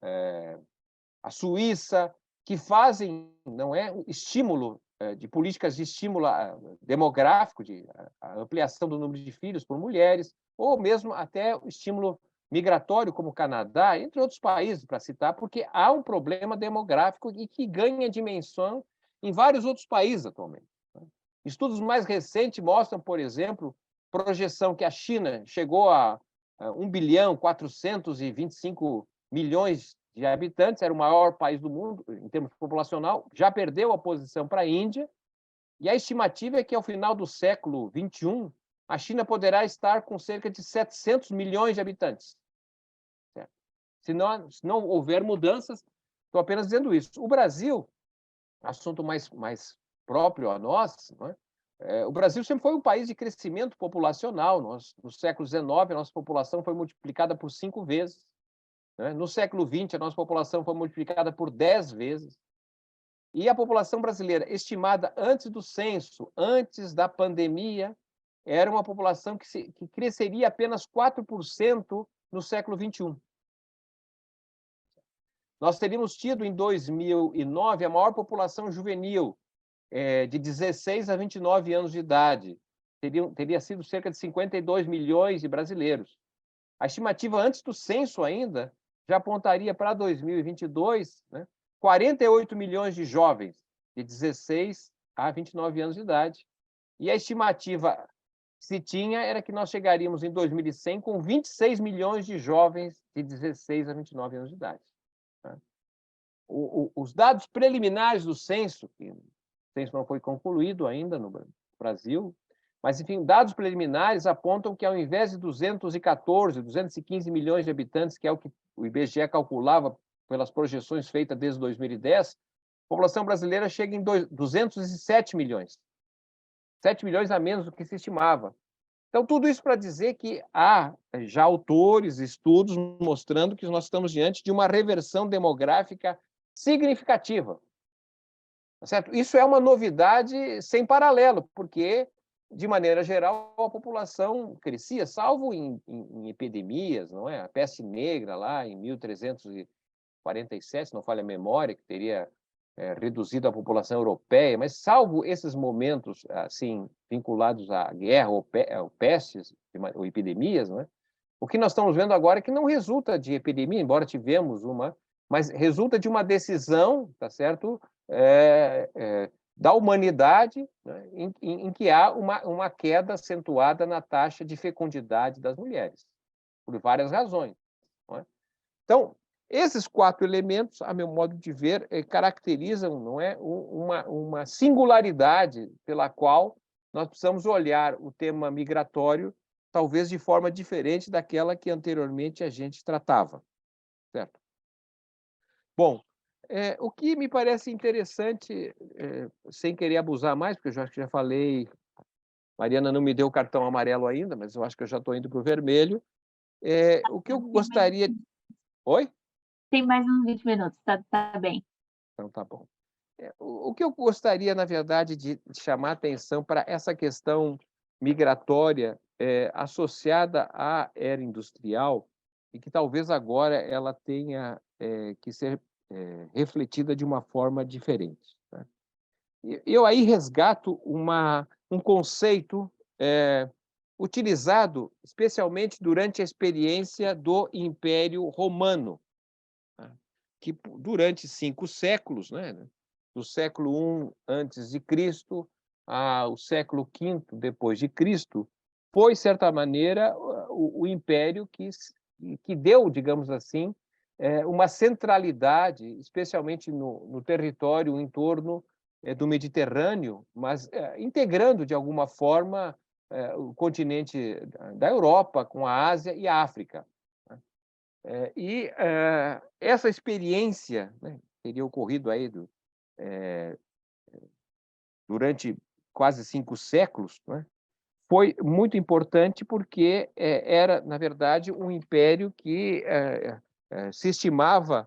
Suíça, que fazem, não é, um estímulo de políticas de estímulo demográfico, de a ampliação do número de filhos por mulheres, ou mesmo até o estímulo migratório, como o Canadá, entre outros países, para citar, porque há um problema demográfico e que ganha dimensão em vários outros países atualmente. Estudos mais recentes mostram, por exemplo, projeção que a China chegou a 1 bilhão 425 milhões de habitantes, era o maior país do mundo em termos populacional, já perdeu a posição para a Índia, e a estimativa é que, ao final do século XXI, a China poderá estar com cerca de 700 milhões de habitantes. Certo? Se não houver mudanças, estou apenas dizendo isso. O Brasil, assunto mais próprio a nós, não é? O Brasil sempre foi um país de crescimento populacional. No século XIX, a nossa população foi multiplicada por 5 vezes. No século XX, a nossa população foi multiplicada por 10 vezes. E a população brasileira, estimada antes do censo, antes da pandemia, era uma população que cresceria apenas 4% no século XXI. Nós teríamos tido, em 2009, a maior população juvenil, de 16 a 29 anos de idade. Teria sido cerca de 52 milhões de brasileiros. A estimativa antes do censo ainda já apontaria para 2022, né, 48 milhões de jovens de 16 a 29 anos de idade. E a estimativa que se tinha era que nós chegaríamos em 2100 com 26 milhões de jovens de 16 a 29 anos de idade. Os dados preliminares do censo, que o censo não foi concluído ainda no Brasil, mas, enfim, dados preliminares apontam que, ao invés de 215 milhões de habitantes, que é o que o IBGE calculava pelas projeções feitas desde 2010, a população brasileira chega em 207 milhões. 7 milhões a menos do que se estimava. Então, tudo isso para dizer que há já autores, estudos, mostrando que nós estamos diante de uma reversão demográfica significativa. Tá certo? Isso é uma novidade sem paralelo, porque, de maneira geral, a população crescia, salvo em epidemias, não é? A peste negra lá em 1347, se não falha a memória, que teria reduzido a população europeia, mas salvo esses momentos assim vinculados à guerra ou pestes ou epidemias, não é? O que nós estamos vendo agora é que não resulta de epidemia, embora tivemos uma, mas resulta de uma decisão, tá certo, da humanidade, né, em que há uma queda acentuada na taxa de fecundidade das mulheres, por várias razões. Não é? Então, esses 4 elementos, a meu modo de ver, caracterizam, não é, uma singularidade pela qual nós precisamos olhar o tema migratório talvez de forma diferente daquela que anteriormente a gente tratava, certo? Bom, o que me parece interessante, sem querer abusar mais, porque eu acho que já falei, Mariana não me deu o cartão amarelo ainda, mas eu acho que eu já estou indo para o vermelho. O que eu gostaria... Oi? Tem mais uns 20 minutos, tá bem. Então, tá bom. O que eu gostaria, na verdade, de chamar a atenção para essa questão migratória associada à era industrial, e que talvez agora ela tenha que ser refletida de uma forma diferente. Né? Eu aí resgato um conceito utilizado especialmente durante a experiência do Império Romano, né? Que durante 5 séculos, né? Do século I antes de Cristo ao século V depois de Cristo, foi, de certa maneira, o império que deu, digamos assim, uma centralidade, especialmente no território em torno do Mediterrâneo, mas integrando, de alguma forma, o continente da Europa com a Ásia e a África. E essa experiência, né, teria ocorrido aí durante quase 5 séculos, né, foi muito importante porque era, na verdade, um império que se estimava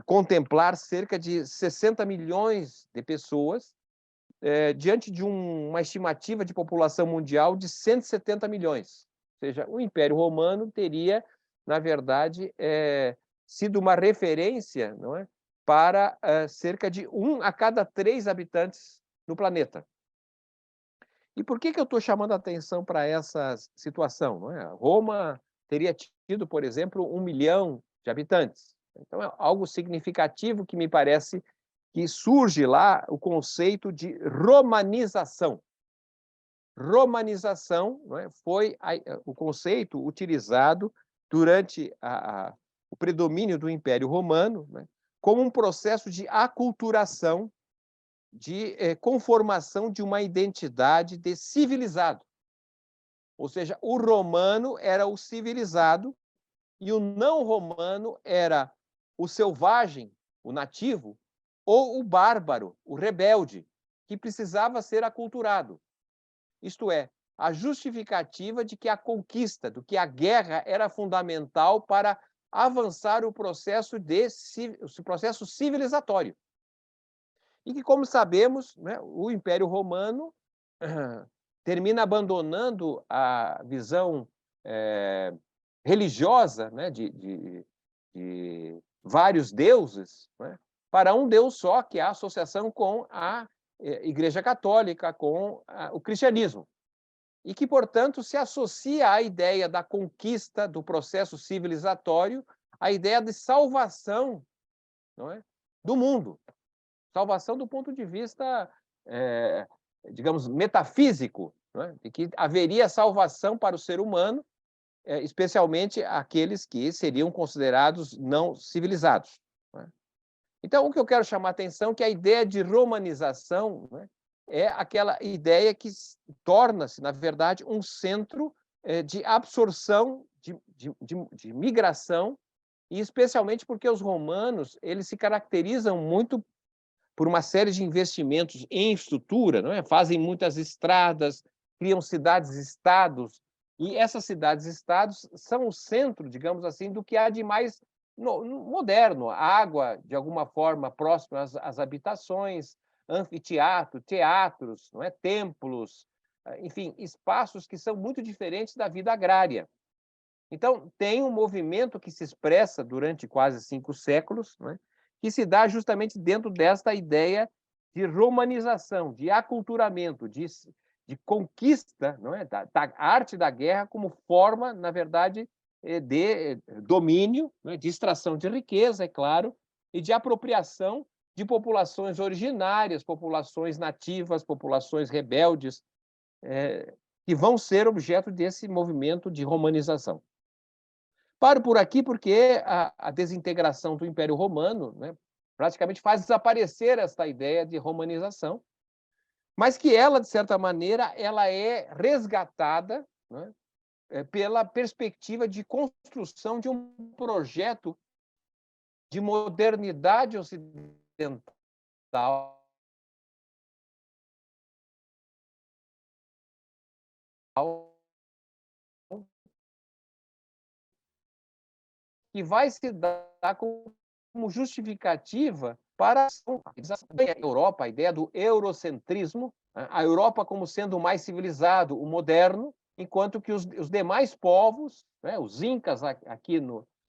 contemplar cerca de 60 milhões de pessoas diante de uma estimativa de população mundial de 170 milhões. Ou seja, o Império Romano teria, na verdade, sido uma referência, não é, para cerca de 1 a cada 3 habitantes no planeta. E por que eu estou chamando a atenção para essa situação? Não é? Roma teria tido, por exemplo, 1 milhão de habitantes. Então, é algo significativo que me parece que surge lá o conceito de romanização. Romanização, não é, foi o conceito utilizado durante o predomínio do Império Romano, né, como um processo de aculturação, de conformação de uma identidade de civilizado. Ou seja, o romano era o civilizado e o não romano era o selvagem, o nativo, ou o bárbaro, o rebelde, que precisava ser aculturado. Isto é, a justificativa de que a conquista, de que a guerra era fundamental para avançar o processo civilizatório. E que, como sabemos, né, o Império Romano termina abandonando a visão religiosa, né, de vários deuses, né, para um Deus só, que é a associação com a Igreja Católica, com o cristianismo. E que, portanto, se associa à ideia da conquista do processo civilizatório, à ideia de salvação, não é, do mundo. Salvação do ponto de vista, digamos, metafísico, não é? De que haveria salvação para o ser humano, especialmente aqueles que seriam considerados não civilizados. Não é? Então, o que eu quero chamar a atenção é que a ideia de romanização, não é aquela ideia que torna-se, na verdade, um centro de absorção, de migração, e especialmente porque os romanos eles se caracterizam muito por uma série de investimentos em estrutura, não é? Fazem muitas estradas, criam cidades-estados, e essas cidades-estados são o centro, digamos assim, do que há de mais moderno, água de alguma forma próxima às habitações, anfiteatro, teatros, não é? Templos, enfim, espaços que são muito diferentes da vida agrária. Então, tem um movimento que se expressa durante quase 5 séculos, não é? Que se dá justamente dentro desta ideia de romanização, de aculturamento, de conquista, não é? da arte da guerra como forma, na verdade, de domínio, não é? De extração de riqueza, é claro, e de apropriação de populações originárias, populações nativas, populações rebeldes, que vão ser objeto desse movimento de romanização. Paro por aqui porque a desintegração do Império Romano, né, praticamente faz desaparecer esta ideia de romanização, mas que ela, de certa maneira, ela é resgatada, né, pela perspectiva de construção de um projeto de modernidade ocidental que vai se dar como justificativa para a Europa, a ideia do eurocentrismo, a Europa como sendo o mais civilizado, o moderno, enquanto que os demais povos, né, os incas aqui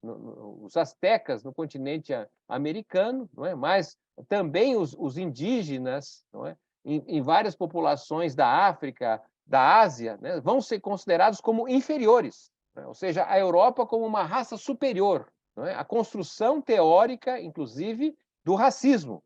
os astecas no continente americano, não é? Mas também os indígenas, não é? Em várias populações da África, da Ásia, né, vão ser considerados como inferiores, né? Ou seja, a Europa como uma raça superior, não é? A construção teórica, inclusive, do racismo,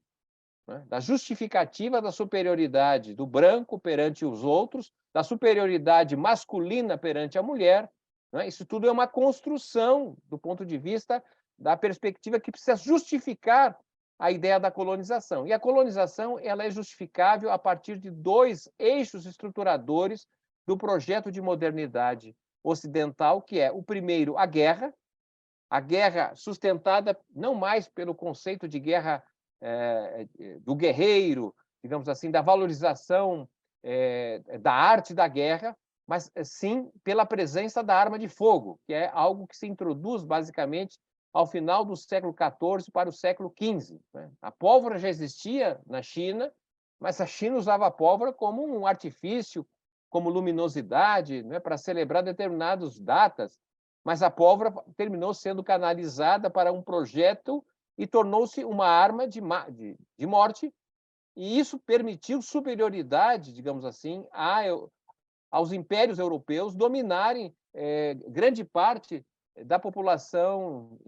né? Da justificativa da superioridade do branco perante os outros, da superioridade masculina perante a mulher. Né? Isso tudo é uma construção do ponto de vista da perspectiva que precisa justificar a ideia da colonização. E a colonização ela é justificável a partir de 2 eixos estruturadores do projeto de modernidade ocidental, que é o primeiro, a guerra sustentada não mais pelo conceito de guerra do guerreiro, digamos assim, da valorização da arte da guerra, mas sim pela presença da arma de fogo, que é algo que se introduz basicamente ao final do século XIV para o século XV. Né? A pólvora já existia na China, mas a China usava a pólvora como um artifício, como luminosidade, né, para celebrar determinadas datas, mas a pólvora terminou sendo canalizada para um projeto e tornou-se uma arma de morte, e isso permitiu superioridade, digamos assim, aos impérios europeus dominarem grande parte da população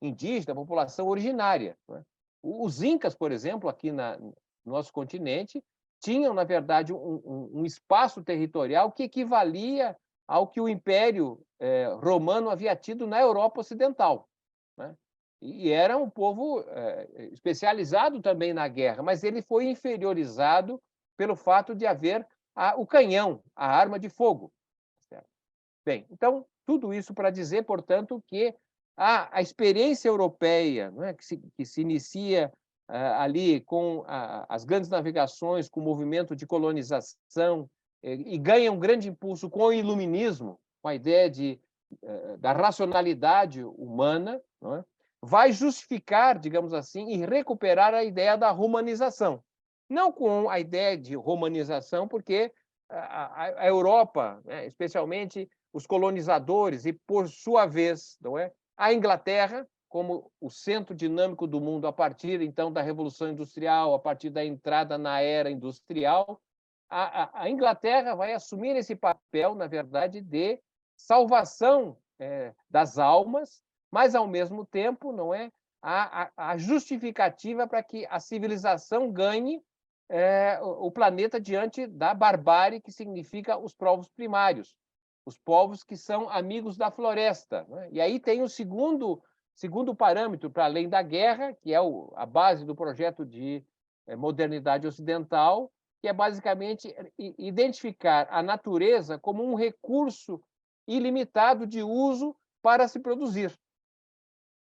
indígena, da população originária. Né? Os incas, por exemplo, aqui no nosso continente, tinham, na verdade, um espaço territorial que equivalia ao que o Império Romano havia tido na Europa Ocidental. Né? E era um povo especializado também na guerra, mas ele foi inferiorizado pelo fato de haver o canhão, a arma de fogo. Certo? Bem, então, tudo isso para dizer, portanto, que a experiência europeia, não é, que se inicia ali com as grandes navegações, com o movimento de colonização, e ganha um grande impulso com o iluminismo, com a ideia da racionalidade humana, não é? Vai justificar, digamos assim, e recuperar a ideia da romanização. Não com a ideia de romanização, porque a Europa, né, especialmente os colonizadores, e por sua vez, não é, a Inglaterra, como o centro dinâmico do mundo a partir, então, da Revolução Industrial, a partir da entrada na era industrial, a Inglaterra vai assumir esse papel, na verdade, de salvação das almas, mas, ao mesmo tempo, não é, a justificativa para que a civilização ganhe o planeta diante da barbárie, que significa os povos primários, os povos que são amigos da floresta. Né? E aí tem o segundo parâmetro, para além da guerra, que é a base do projeto de modernidade ocidental, que é basicamente identificar a natureza como um recurso ilimitado de uso para se produzir.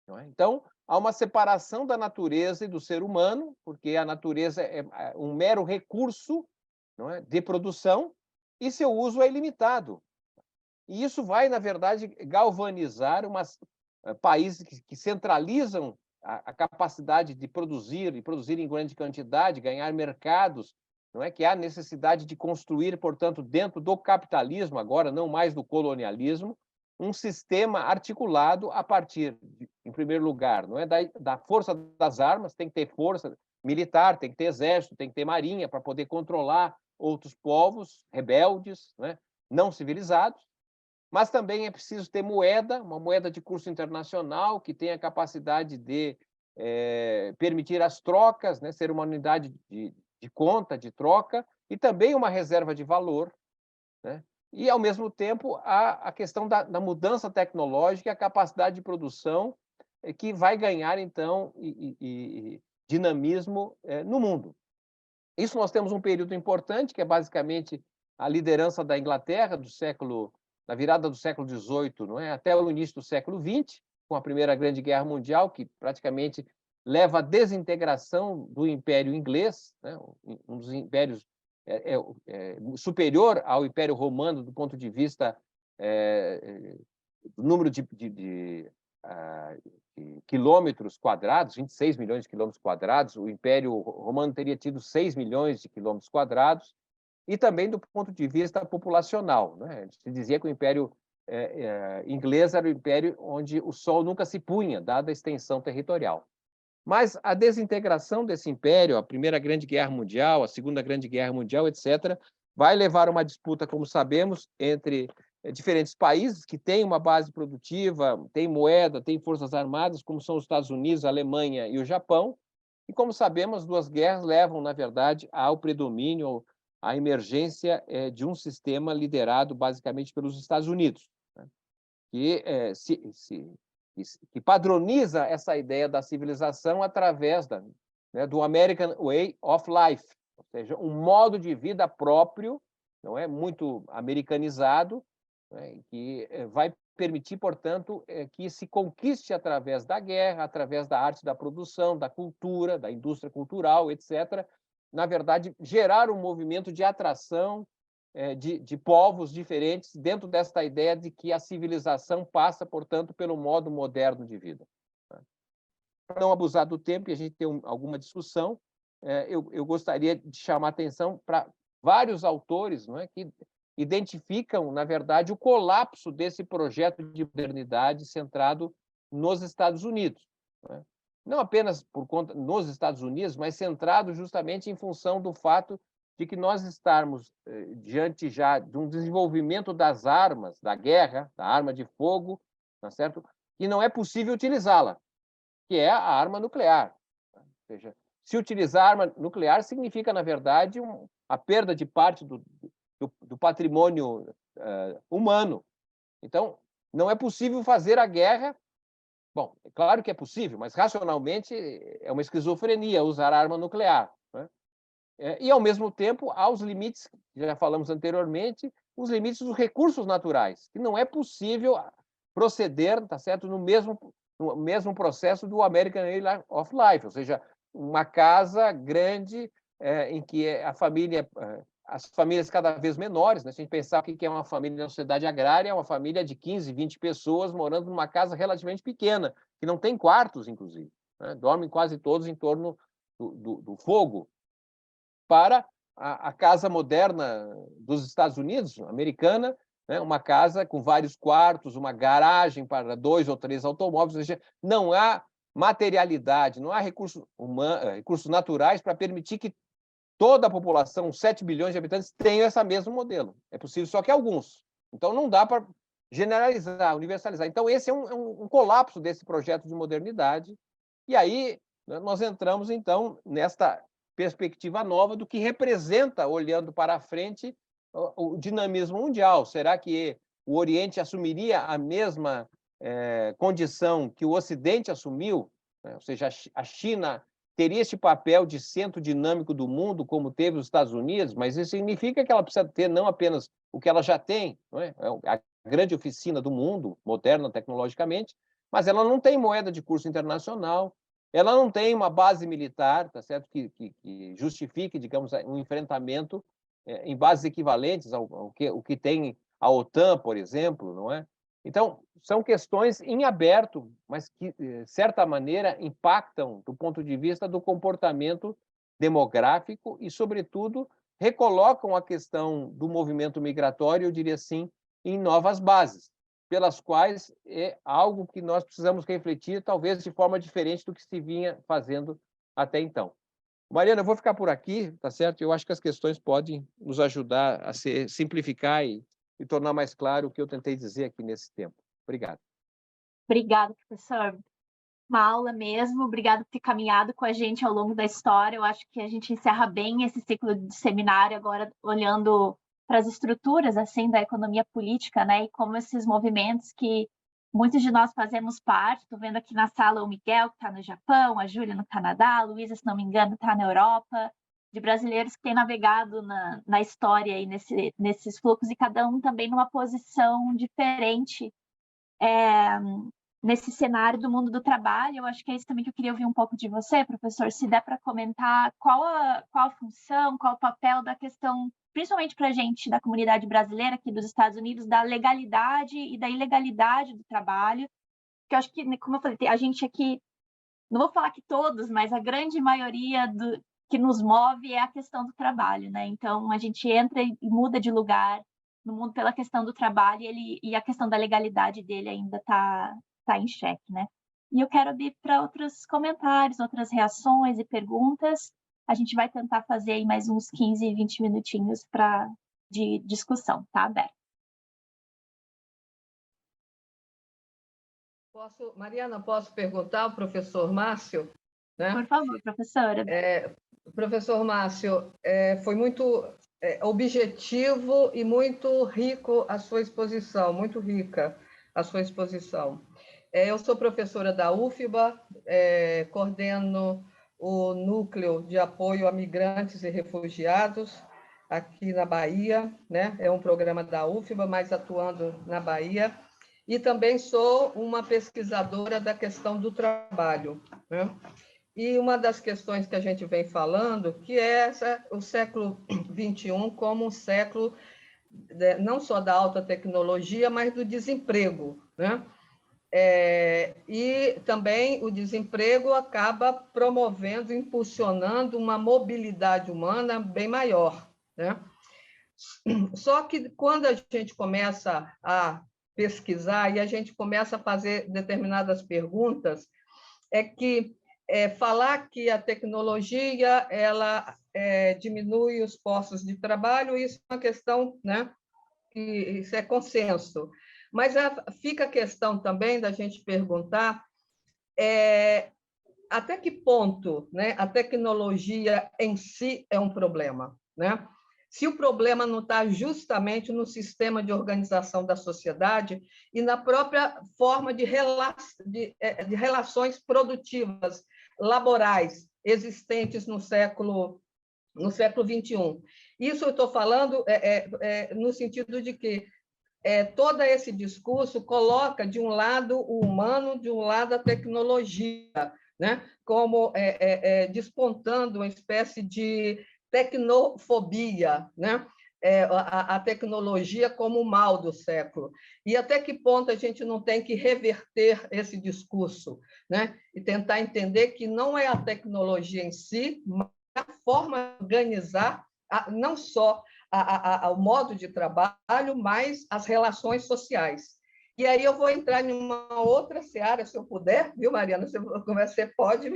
Não é? Então, há uma separação da natureza e do ser humano, porque a natureza é um mero recurso, não é, de produção, e seu uso é ilimitado. E isso vai, na verdade, galvanizar países que centralizam a capacidade de produzir, e produzir em grande quantidade, ganhar mercados, não é? Que há necessidade de construir, portanto, dentro do capitalismo, agora não mais do colonialismo, um sistema articulado a partir, em primeiro lugar, não é da força das armas, tem que ter força militar, tem que ter exército, tem que ter marinha para poder controlar outros povos rebeldes, não civilizados, mas também é preciso ter moeda, uma moeda de curso internacional que tenha capacidade de permitir as trocas, ser uma unidade de conta, de troca, e também uma reserva de valor, E, ao mesmo tempo, a questão da mudança tecnológica e a capacidade de produção que vai ganhar, então, dinamismo no mundo. Isso nós temos um período importante, que é basicamente a liderança da Inglaterra da virada do século XVIII, até o início do século XX, com a Primeira Grande Guerra Mundial, que praticamente leva à desintegração do Império Inglês, um dos impérios superior ao Império Romano do ponto de vista do número de quilômetros quadrados, 26 milhões de quilômetros quadrados, o Império Romano teria tido 6 milhões de quilômetros quadrados, e também do ponto de vista populacional. Se dizia que o Império inglês era o império onde o sol nunca se punha, dada a extensão territorial. Mas a desintegração desse império, a Primeira Grande Guerra Mundial, a Segunda Grande Guerra Mundial, etc., vai levar a uma disputa, como sabemos, entre diferentes países que têm uma base produtiva, têm moeda, têm forças armadas, como são os Estados Unidos, a Alemanha e o Japão. E, como sabemos, as duas guerras levam, na verdade, ao predomínio, à emergência de um sistema liderado basicamente pelos Estados Unidos, que padroniza essa ideia da civilização através do American Way of Life, ou seja, um modo de vida próprio, não é muito americanizado, que vai permitir, portanto, que se conquiste através da guerra, através da arte da produção, da cultura, da indústria cultural, etc., na verdade, gerar um movimento de atração de povos diferentes dentro desta ideia de que a civilização passa, portanto, pelo modo moderno de vida. Para não abusar do tempo e a gente ter alguma discussão, eu gostaria de chamar a atenção para vários autores que identificam, na verdade, o colapso desse projeto de modernidade centrado nos Estados Unidos. Não apenas por conta nos Estados Unidos, mas centrado justamente em função do fato de que nós estarmos diante já de um desenvolvimento das armas, da guerra, da arma de fogo, tá certo? E não é possível utilizá-la, que é a arma nuclear. Ou seja, se utilizar a arma nuclear significa, na verdade, a perda de parte do patrimônio humano. Então, não é possível fazer a guerra. Bom, é claro que é possível, mas racionalmente é uma esquizofrenia usar a arma nuclear. E, ao mesmo tempo, há os limites, já falamos anteriormente, os limites dos recursos naturais, que não é possível proceder, tá certo, no mesmo processo do American Way of Life, ou seja, uma casa grande em que as famílias cada vez menores, se a gente pensar o que é uma família na sociedade agrária, é uma família de 15, 20 pessoas morando numa casa relativamente pequena, que não tem quartos, inclusive. Dormem quase todos em torno do fogo. Para a casa moderna dos Estados Unidos, americana, uma casa com vários quartos, uma garagem para 2 ou 3 automóveis, ou seja, não há materialidade, não há recursos naturais para permitir que toda a população, 7 bilhões de habitantes, tenha esse mesmo modelo. É possível só que alguns. Então, não dá para generalizar, universalizar. Então, esse é um colapso desse projeto de modernidade. E aí, nós entramos, então, nesta perspectiva nova do que representa, olhando para a frente, o dinamismo mundial. Será que o Oriente assumiria a mesma condição que o Ocidente assumiu? Ou seja, a China teria este papel de centro dinâmico do mundo, como teve os Estados Unidos, mas isso significa que ela precisa ter não apenas o que ela já tem, a grande oficina do mundo, moderna tecnologicamente, mas ela não tem moeda de curso internacional, ela não tem uma base militar, tá certo? Que justifique, digamos, um enfrentamento em bases equivalentes ao que tem a OTAN, por exemplo, não é? Então, são questões em aberto, mas que, de certa maneira, impactam do ponto de vista do comportamento demográfico e, sobretudo, recolocam a questão do movimento migratório, eu diria assim, em novas bases, pelas quais é algo que nós precisamos refletir, talvez de forma diferente do que se vinha fazendo até então. Mariana, eu vou ficar por aqui, tá certo? Eu acho que as questões podem nos ajudar a simplificar e tornar mais claro o que eu tentei dizer aqui nesse tempo. Obrigado. Obrigada, professor. Uma aula mesmo. Obrigada por ter caminhado com a gente ao longo da história. Eu acho que a gente encerra bem esse ciclo de seminário agora olhando para as estruturas assim da economia política, né? E como esses movimentos que muitos de nós fazemos parte. Estou vendo aqui na sala o Miguel, que está no Japão, a Júlia no Canadá, a Luísa, se não me engano, está na Europa, de brasileiros que têm navegado na história e nesses fluxos, e cada um também numa posição diferente nesse cenário do mundo do trabalho. Eu acho que é isso também que eu queria ouvir um pouco de você, professor, se der para comentar qual a função, qual o papel da questão, principalmente para a gente da comunidade brasileira aqui dos Estados Unidos, da legalidade e da ilegalidade do trabalho, porque eu acho que, como eu falei, a gente aqui, não vou falar que todos, mas a grande maioria que nos move é a questão do trabalho, né? Então, a gente entra e muda de lugar no mundo pela questão do trabalho e a questão da legalidade dele ainda está em xeque, né? E eu quero abrir para outros comentários, outras reações e perguntas. A gente vai tentar fazer aí mais uns 15, 20 minutinhos de discussão, tá aberto. Mariana, posso perguntar ao professor Márcio? Né? Por favor, professora. Professor Márcio, foi muito objetivo e muito rico a sua exposição, muito rica a sua exposição. Eu sou professora da UFBA, coordeno o Núcleo de Apoio a Migrantes e Refugiados aqui na Bahia, né? É um programa da UFBA, mas atuando na Bahia. E também sou uma pesquisadora da questão do trabalho, né? E uma das questões que a gente vem falando, que é o século XXI como um século não só da alta tecnologia, mas do desemprego, né? E também o desemprego acaba promovendo, impulsionando uma mobilidade humana bem maior, né? Só que quando a gente começa a pesquisar e a gente começa a fazer determinadas perguntas, é que falar que a tecnologia ela diminui os postos de trabalho, isso é uma questão, né, que isso é consenso. Mas fica a questão também da gente perguntar até que ponto, né, a tecnologia em si é um problema, né? Se o problema não está justamente no sistema de organização da sociedade e na própria forma de relações produtivas, laborais, existentes no século XXI. Isso eu estou falando no sentido de que todo esse discurso coloca, de um lado, o humano, de um lado, a tecnologia, né? Como despontando uma espécie de tecnofobia, né? A tecnologia como o mal do século. E até que ponto a gente não tem que reverter esse discurso, né? E tentar entender que não é a tecnologia em si, mas a forma de organizar não só o modo de trabalho, mas as relações sociais. E aí eu vou entrar em uma outra seara, se eu puder, viu, Mariana? Você pode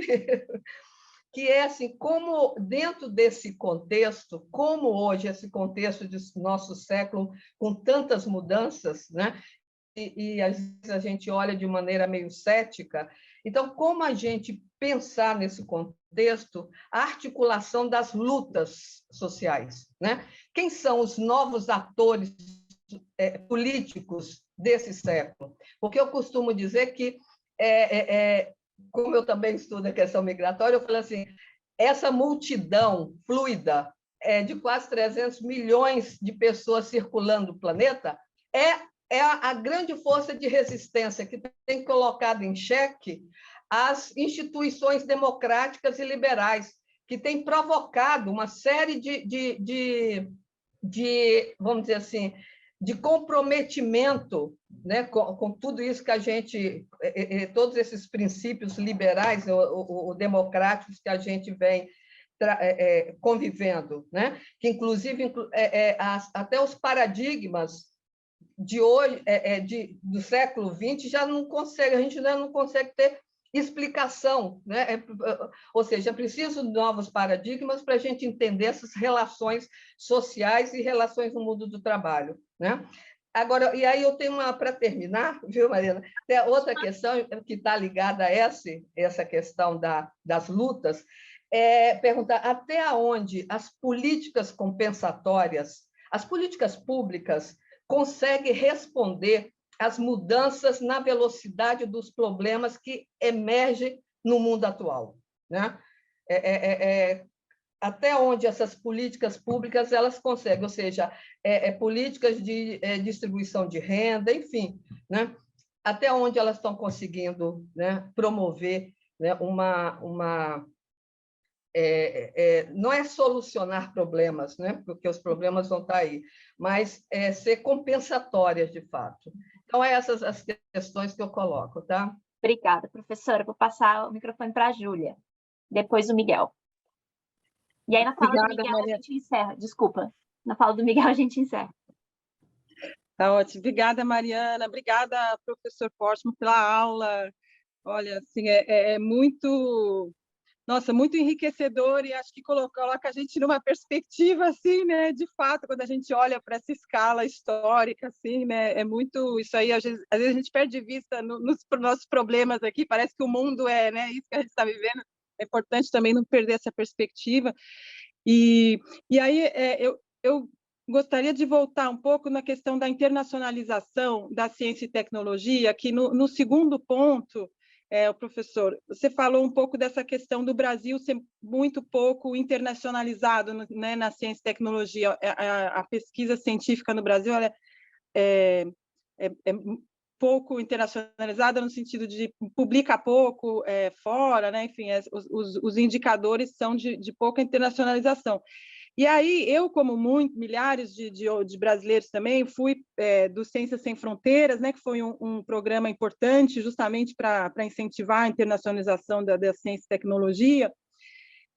que é assim, como dentro desse contexto, como hoje esse contexto de nosso século, com tantas mudanças, né? E às vezes a gente olha de maneira meio cética, então, como a gente pensar nesse contexto a articulação das lutas sociais, né? Quem são os novos atores políticos desse século? Porque eu costumo dizer que como eu também estudo a questão migratória, eu falo assim, essa multidão fluida de quase 300 milhões de pessoas circulando o planeta é a grande força de resistência que tem colocado em xeque as instituições democráticas e liberais, que tem provocado uma série de vamos dizer assim, de comprometimento, né, com tudo isso que a gente, todos esses princípios liberais ou democráticos que a gente vem convivendo, né? Que, inclusive, até os paradigmas de hoje, do século XX, já não consegue, a gente já não consegue ter explicação, né? Ou seja, é preciso de novos paradigmas para a gente entender essas relações sociais e relações no mundo do trabalho, né? Agora, e aí eu tenho uma para terminar, viu, Mariana? Tem outra questão que está ligada a essa questão das lutas, perguntar até onde as políticas compensatórias, as políticas públicas conseguem responder às mudanças na velocidade dos problemas que emergem no mundo atual, né? Até onde essas políticas públicas elas conseguem, ou seja, políticas de distribuição de renda, enfim, né? Até onde elas estão conseguindo, né, promover, né, não é solucionar problemas, né, porque os problemas vão estar aí, mas ser compensatórias, de fato. Então, essas as questões que eu coloco, tá? Obrigada, professora. Vou passar o microfone para a Júlia, depois o Miguel. E aí, na fala do Miguel, a gente encerra. Desculpa. Na fala do Miguel, a gente encerra. Tá ótimo. Obrigada, Mariana. Obrigada, professor Portman, pela aula. Olha, assim, muito... Nossa, muito enriquecedor e acho que coloca a gente numa perspectiva, assim, né? De fato, quando a gente olha para essa escala histórica, assim, né? É muito... Isso aí, às vezes a gente perde de vista nos nossos problemas aqui. Parece que o mundo né? Isso que a gente está vivendo. É importante também não perder essa perspectiva. E aí, eu gostaria de voltar um pouco na questão da internacionalização da ciência e tecnologia, que no segundo ponto, o professor, você falou um pouco dessa questão do Brasil ser muito pouco internacionalizado, né, na ciência e tecnologia. A pesquisa científica no Brasil ela é pouco internacionalizada no sentido de publica pouco fora, né? Enfim, os indicadores são de pouca internacionalização. E aí, eu, como milhares de brasileiros também, fui do Ciências Sem Fronteiras, né, que foi um programa importante justamente para incentivar a internacionalização da ciência e tecnologia.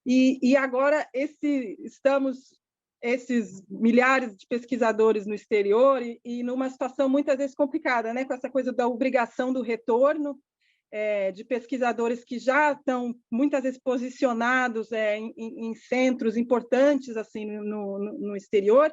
E agora estamos esses milhares de pesquisadores no exterior e numa situação muitas vezes complicada, né, com essa coisa da obrigação do retorno, de pesquisadores que já estão muitas vezes posicionados em centros importantes assim no exterior.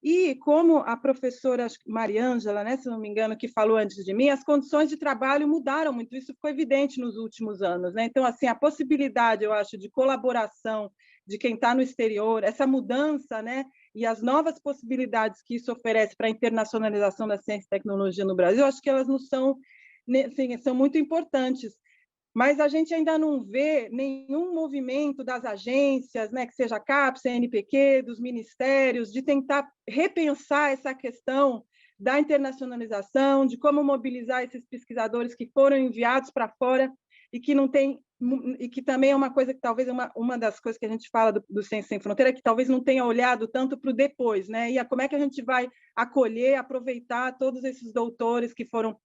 E como a professora Mariângela, né, se não me engano, que falou antes de mim, as condições de trabalho mudaram muito, isso ficou evidente nos últimos anos, né? Então, assim, a possibilidade, eu acho, de colaboração de quem está no exterior, essa mudança, né, e as novas possibilidades que isso oferece para a internacionalização da ciência e tecnologia no Brasil, eu acho que elas não são, assim, são muito importantes. Mas a gente ainda não vê nenhum movimento das agências, né, que seja a CAPES, CNPq, dos ministérios, de tentar repensar essa questão da internacionalização, de como mobilizar esses pesquisadores que foram enviados para fora e que não tem, e que também é uma coisa que talvez uma das coisas que a gente fala do Ciência Sem Fronteira, que talvez não tenha olhado tanto para o depois, né? E como é que a gente vai acolher, aproveitar todos esses doutores que foram,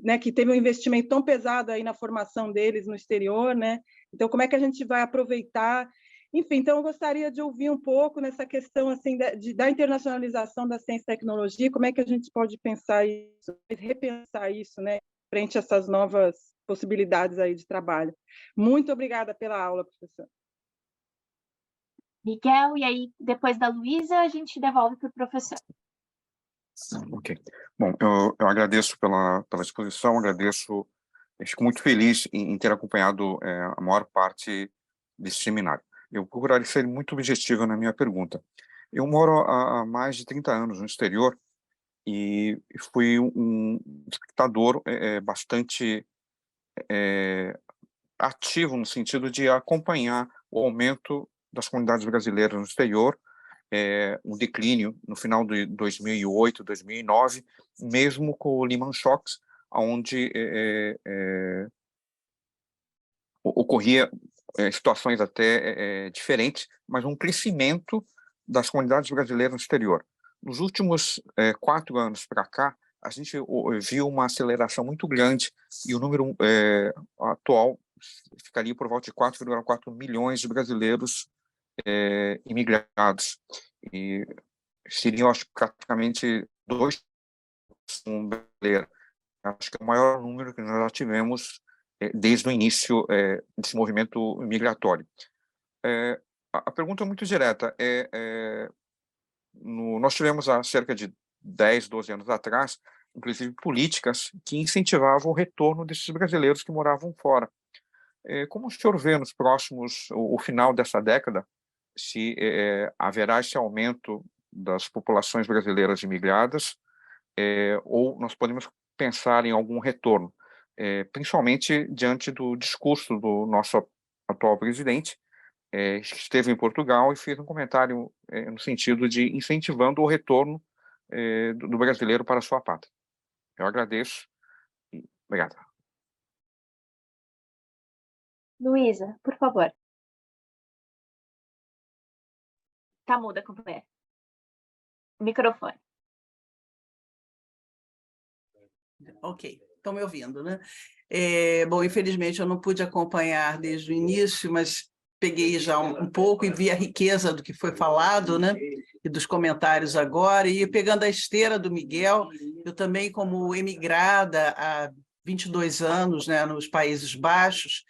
né, que teve um investimento tão pesado aí na formação deles no exterior, né? Então, como é que a gente vai aproveitar? Enfim, então eu gostaria de ouvir um pouco nessa questão assim da internacionalização da ciência e tecnologia, como é que a gente pode pensar isso, repensar isso, né, frente a essas novas possibilidades aí de trabalho. Muito obrigada pela aula, professor. Miguel, e aí, depois da Luísa, a gente devolve para o professor. Ok. Bom, eu agradeço pela exposição, fico muito feliz em ter acompanhado a maior parte desse seminário. Eu procurarei ser muito objetivo na minha pergunta. Eu moro há mais de 30 anos no exterior e fui um espectador bastante ativo no sentido de acompanhar o aumento das comunidades brasileiras no exterior, um declínio no final de 2008, 2009, mesmo com o Lehman Shocks, onde ocorria situações até diferentes, mas um crescimento das comunidades brasileiras no exterior. nos últimos 4 anos para cá, a gente viu uma aceleração muito grande e o número atual ficaria por volta de 4,4 milhões de brasileiros imigrados. E seriam, acho, praticamente 2 brasileiros. Acho que é o maior número que nós já tivemos desde o início desse movimento migratório. A pergunta é muito direta. Nós tivemos há cerca de 10, 12 anos atrás, inclusive políticas que incentivavam o retorno desses brasileiros que moravam fora. Como o senhor vê nos próximos, o final dessa década, se haverá esse aumento das populações brasileiras imigradas, ou nós podemos pensar em algum retorno, principalmente diante do discurso do nosso atual presidente, que esteve em Portugal e fez um comentário no sentido de incentivando o retorno do brasileiro para a sua pátria. Eu agradeço e obrigado. Luísa, por favor. Tá muda, companheira. Microfone. Ok, estão me ouvindo, né? Bom, infelizmente eu não pude acompanhar desde o início, mas peguei já um pouco e vi a riqueza do que foi falado, né? E dos comentários agora, e pegando a esteira do Miguel, eu também, como emigrada há 22 anos, né, nos Países Baixos,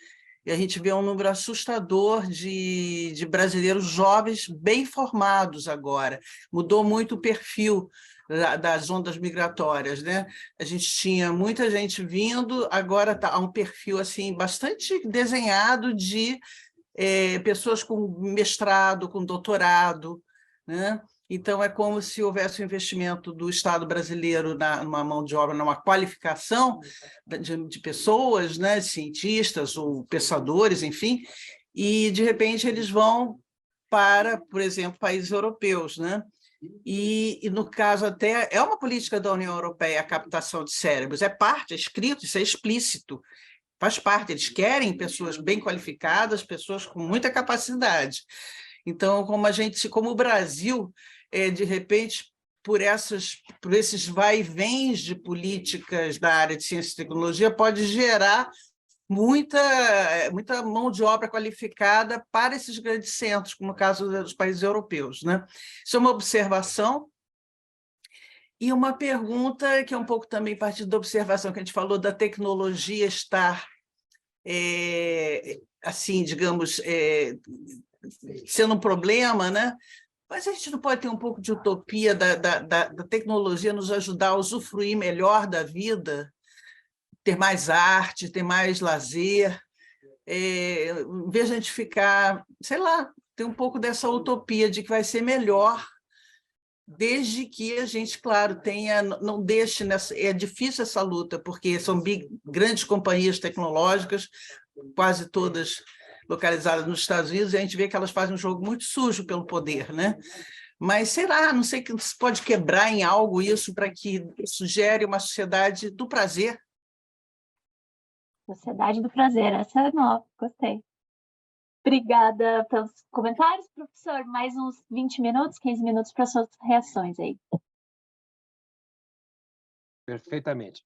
e a gente vê um número assustador de brasileiros jovens bem formados agora. Mudou muito o perfil das ondas migratórias, né? A gente tinha muita gente vindo, agora há um perfil assim bastante desenhado de pessoas com mestrado, com doutorado, né? Então, é como se houvesse um investimento do Estado brasileiro numa mão de obra, numa qualificação de pessoas, né, cientistas ou pensadores, enfim, e, de repente, eles vão para, por exemplo, países europeus, né? E, no caso, até é uma política da União Europeia a captação de cérebros, é parte, é escrito, isso é explícito, faz parte, eles querem pessoas bem qualificadas, pessoas com muita capacidade. Então, como o Brasil, de repente, por esses vai-vens de políticas da área de ciência e tecnologia, pode gerar muita mão de obra qualificada para esses grandes centros, como no caso dos países europeus, né? Isso é uma observação. E uma pergunta que é um pouco também parte da observação que a gente falou da tecnologia estar, assim, digamos, sendo um problema, né? Mas a gente não pode ter um pouco de utopia da tecnologia nos ajudar a usufruir melhor da vida, ter mais arte, ter mais lazer, em vez de a gente ficar, sei lá, ter um pouco dessa utopia de que vai ser melhor, desde que a gente, claro, não deixe nessa... É difícil essa luta, porque são grandes companhias tecnológicas, quase todas localizadas nos Estados Unidos, e a gente vê que elas fazem um jogo muito sujo pelo poder, né? Mas, sei lá, não sei que se pode quebrar em algo isso para que isso gere uma sociedade do prazer. Sociedade do prazer, essa é nova, gostei. Obrigada pelos comentários, professor. Mais uns 20 minutos, 15 minutos para suas reações aí. Perfeitamente.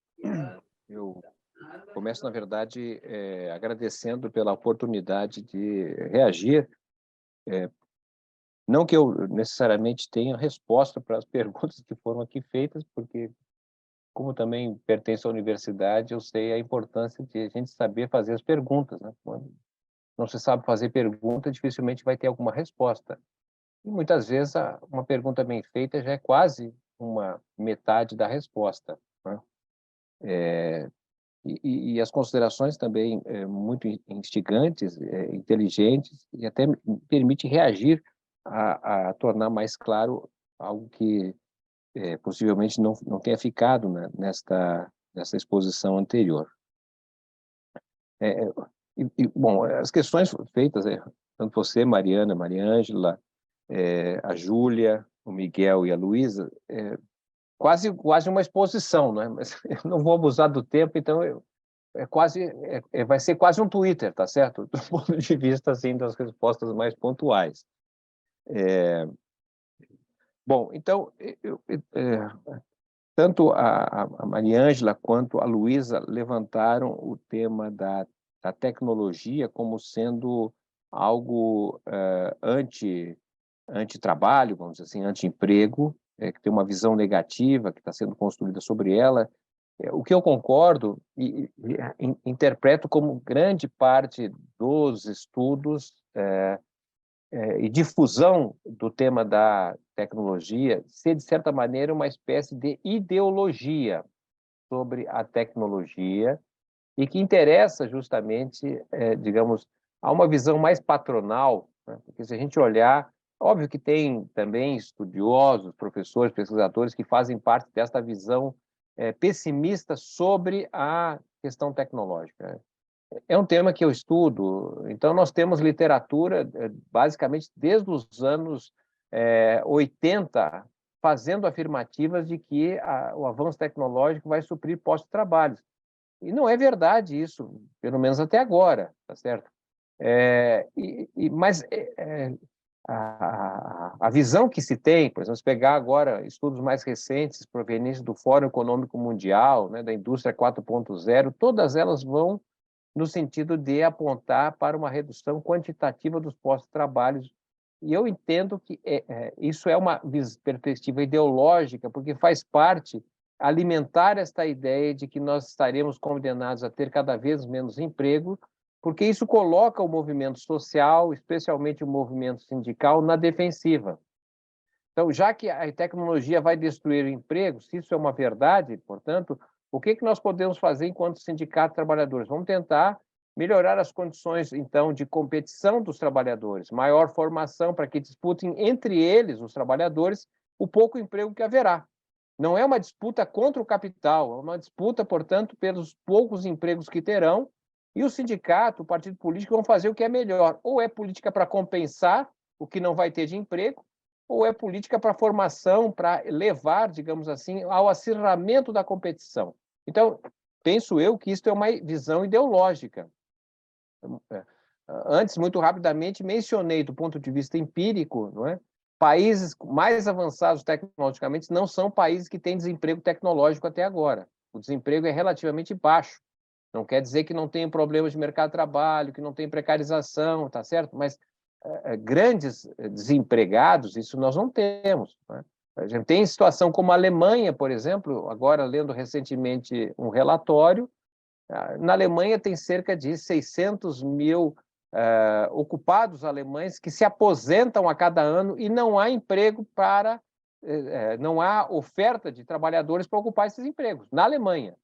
Eu começo, na verdade, agradecendo pela oportunidade de reagir. Não que eu necessariamente tenha resposta para as perguntas que foram aqui feitas, porque, como também pertenço à universidade, eu sei a importância de a gente saber fazer as perguntas, né? Quando não se sabe fazer pergunta, dificilmente vai ter alguma resposta. E muitas vezes uma pergunta bem feita já é quase uma metade da resposta, né? E as considerações também muito instigantes, inteligentes, e até permite reagir a tornar mais claro algo que possivelmente não tenha ficado, né, nessa exposição anterior. Bom, as questões feitas, tanto você, Mariana, Maria Ângela, a Júlia, o Miguel e a Luísa, quase uma exposição, né? Mas eu não vou abusar do tempo, então vai ser quase um Twitter, tá certo? Do ponto de vista assim das respostas mais pontuais. Bom, então, tanto a Mariângela quanto a Luísa levantaram o tema da tecnologia como sendo algo anti-trabalho, vamos dizer assim, anti-emprego, que tem uma visão negativa que está sendo construída sobre ela. O que eu concordo e interpreto como grande parte dos estudos e difusão do tema da tecnologia ser, de certa maneira, uma espécie de ideologia sobre a tecnologia e que interessa justamente, digamos, a uma visão mais patronal, né? Porque se a gente olhar, óbvio que tem também estudiosos, professores, pesquisadores que fazem parte desta visão pessimista sobre a questão tecnológica. É um tema que eu estudo, então nós temos literatura, basicamente, desde os anos 80, fazendo afirmativas de que o avanço tecnológico vai suprir postos de trabalho. E não é verdade isso, pelo menos até agora, tá certo? Mas a visão que se tem, por exemplo, se pegar agora estudos mais recentes provenientes do Fórum Econômico Mundial, né, da indústria 4.0, todas elas vão no sentido de apontar para uma redução quantitativa dos postos de trabalho. E eu entendo que isso é uma perspectiva ideológica, porque faz parte alimentar esta ideia de que nós estaremos condenados a ter cada vez menos emprego, porque isso coloca o movimento social, especialmente o movimento sindical, na defensiva. Então, já que a tecnologia vai destruir o emprego, se isso é uma verdade, portanto, o que nós podemos fazer enquanto sindicato de trabalhadores? Vamos tentar melhorar as condições, então, de competição dos trabalhadores, maior formação para que disputem entre eles, os trabalhadores, o pouco emprego que haverá. Não é uma disputa contra o capital, é uma disputa, portanto, pelos poucos empregos que terão, e o sindicato, o partido político vão fazer o que é melhor. Ou é política para compensar o que não vai ter de emprego, ou é política para formação, para levar, digamos assim, ao acirramento da competição. Então, penso eu que isso é uma visão ideológica. Antes, muito rapidamente, mencionei, do ponto de vista empírico, não é? Países mais avançados tecnologicamente não são países que têm desemprego tecnológico até agora. O desemprego é relativamente baixo. Não quer dizer que não tem problemas de mercado de trabalho, que não tem precarização, tá certo? Mas grandes desempregados, isso nós não temos, né? A gente tem situação como a Alemanha, por exemplo, agora lendo recentemente um relatório, na Alemanha tem cerca de 600 mil ocupados alemães que se aposentam a cada ano e não há emprego para, não há oferta de trabalhadores para ocupar esses empregos, na Alemanha.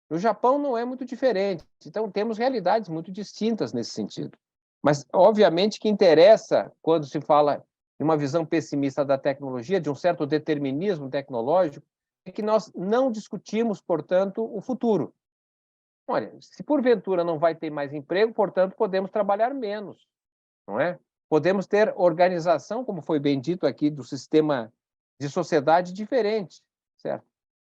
No Japão não é muito diferente, então temos realidades muito distintas nesse sentido. Mas, obviamente, que interessa, quando se fala de uma visão pessimista da tecnologia, de um certo determinismo tecnológico, é que nós não discutimos, portanto, o futuro. Olha, se porventura não vai ter mais emprego, portanto, podemos trabalhar menos, não é? Podemos ter organização, como foi bem dito aqui, do sistema de sociedade diferente, certo?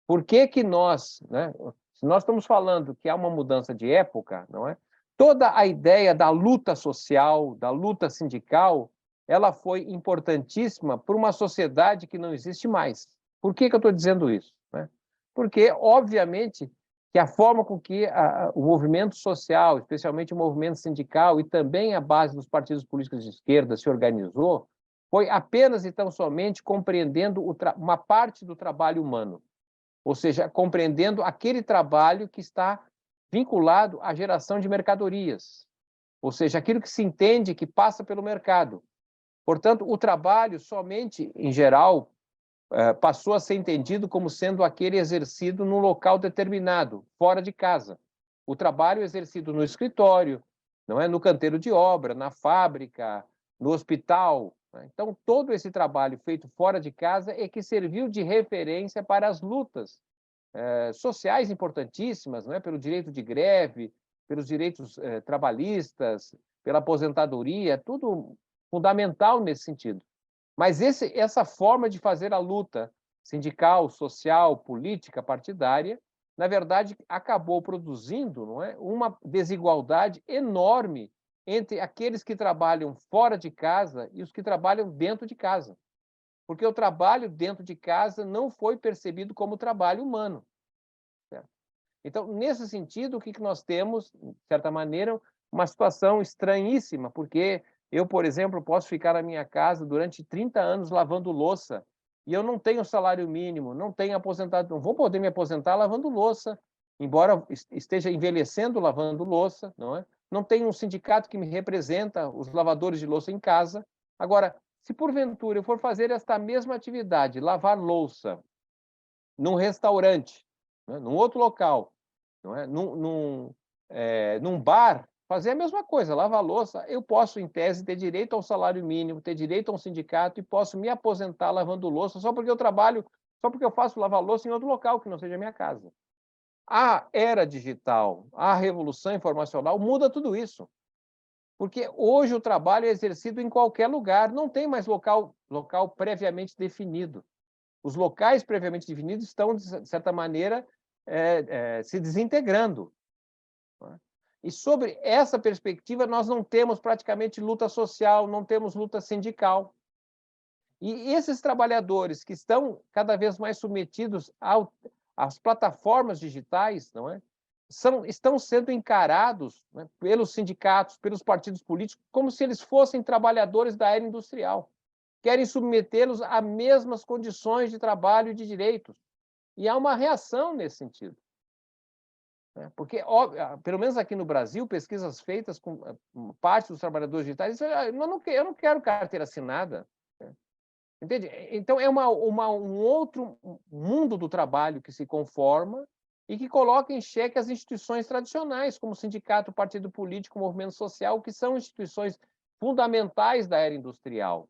Por que que nós, né? Se nós estamos falando que há uma mudança de época, não é? Toda a ideia da luta social, da luta sindical, ela foi importantíssima para uma sociedade que não existe mais. Por que que eu estou dizendo isso, né? Porque, obviamente, que a forma com que o movimento social, especialmente o movimento sindical e também a base dos partidos políticos de esquerda se organizou, foi apenas e tão somente compreendendo uma parte do trabalho humano. Ou seja, compreendendo aquele trabalho que está vinculado à geração de mercadorias, ou seja, aquilo que se entende que passa pelo mercado. Portanto, o trabalho somente, em geral, passou a ser entendido como sendo aquele exercido num local determinado, fora de casa. O trabalho exercido no escritório, não é, no canteiro de obra, na fábrica, no hospital. Então, todo esse trabalho feito fora de casa é que serviu de referência para as lutas sociais importantíssimas, não é? Pelo direito de greve, pelos direitos trabalhistas, pela aposentadoria, tudo fundamental nesse sentido. Mas essa forma de fazer a luta sindical, social, política, partidária, na verdade, acabou produzindo, não é, uma desigualdade enorme entre aqueles que trabalham fora de casa e os que trabalham dentro de casa. porque o trabalho dentro de casa não foi percebido como trabalho humano. Certo? Então, nesse sentido, o que nós temos, de certa maneira, uma situação estranhíssima, porque eu, por exemplo, posso ficar na minha casa durante 30 anos lavando louça, e eu não tenho salário mínimo, não tenho aposentado, não vou poder me aposentar lavando louça, embora esteja envelhecendo lavando louça, não é? Não tenho um sindicato que me representa os lavadores de louça em casa. Agora, se porventura eu for fazer esta mesma atividade, lavar louça, num restaurante, né, num outro local, não é? Num bar, fazer a mesma coisa, lavar a louça, eu posso, em tese, ter direito ao salário mínimo, ter direito a um sindicato e posso me aposentar lavando louça só porque eu trabalho, só porque eu faço lavar louça em outro local que não seja a minha casa. A era digital, a revolução informacional muda tudo isso. Porque hoje o trabalho é exercido em qualquer lugar, não tem mais local previamente definido. Os locais previamente definidos estão, de certa maneira, se desintegrando. E sobre essa perspectiva, nós não temos praticamente luta social, não temos luta sindical. E esses trabalhadores que estão cada vez mais submetidos às plataformas digitais, não é? Estão sendo encarados, né, pelos sindicatos, pelos partidos políticos, como se eles fossem trabalhadores da era industrial. Querem submetê-los a mesmas condições de trabalho e de direitos. E há uma reação nesse sentido. Porque, pelo menos aqui no Brasil, pesquisas feitas com parte dos trabalhadores digitais dizem: eu não quero carteira assinada. Entende? Então, é um outro mundo do trabalho que se conforma e que coloca em xeque as instituições tradicionais, como sindicato, partido político, movimento social, que são instituições fundamentais da era industrial.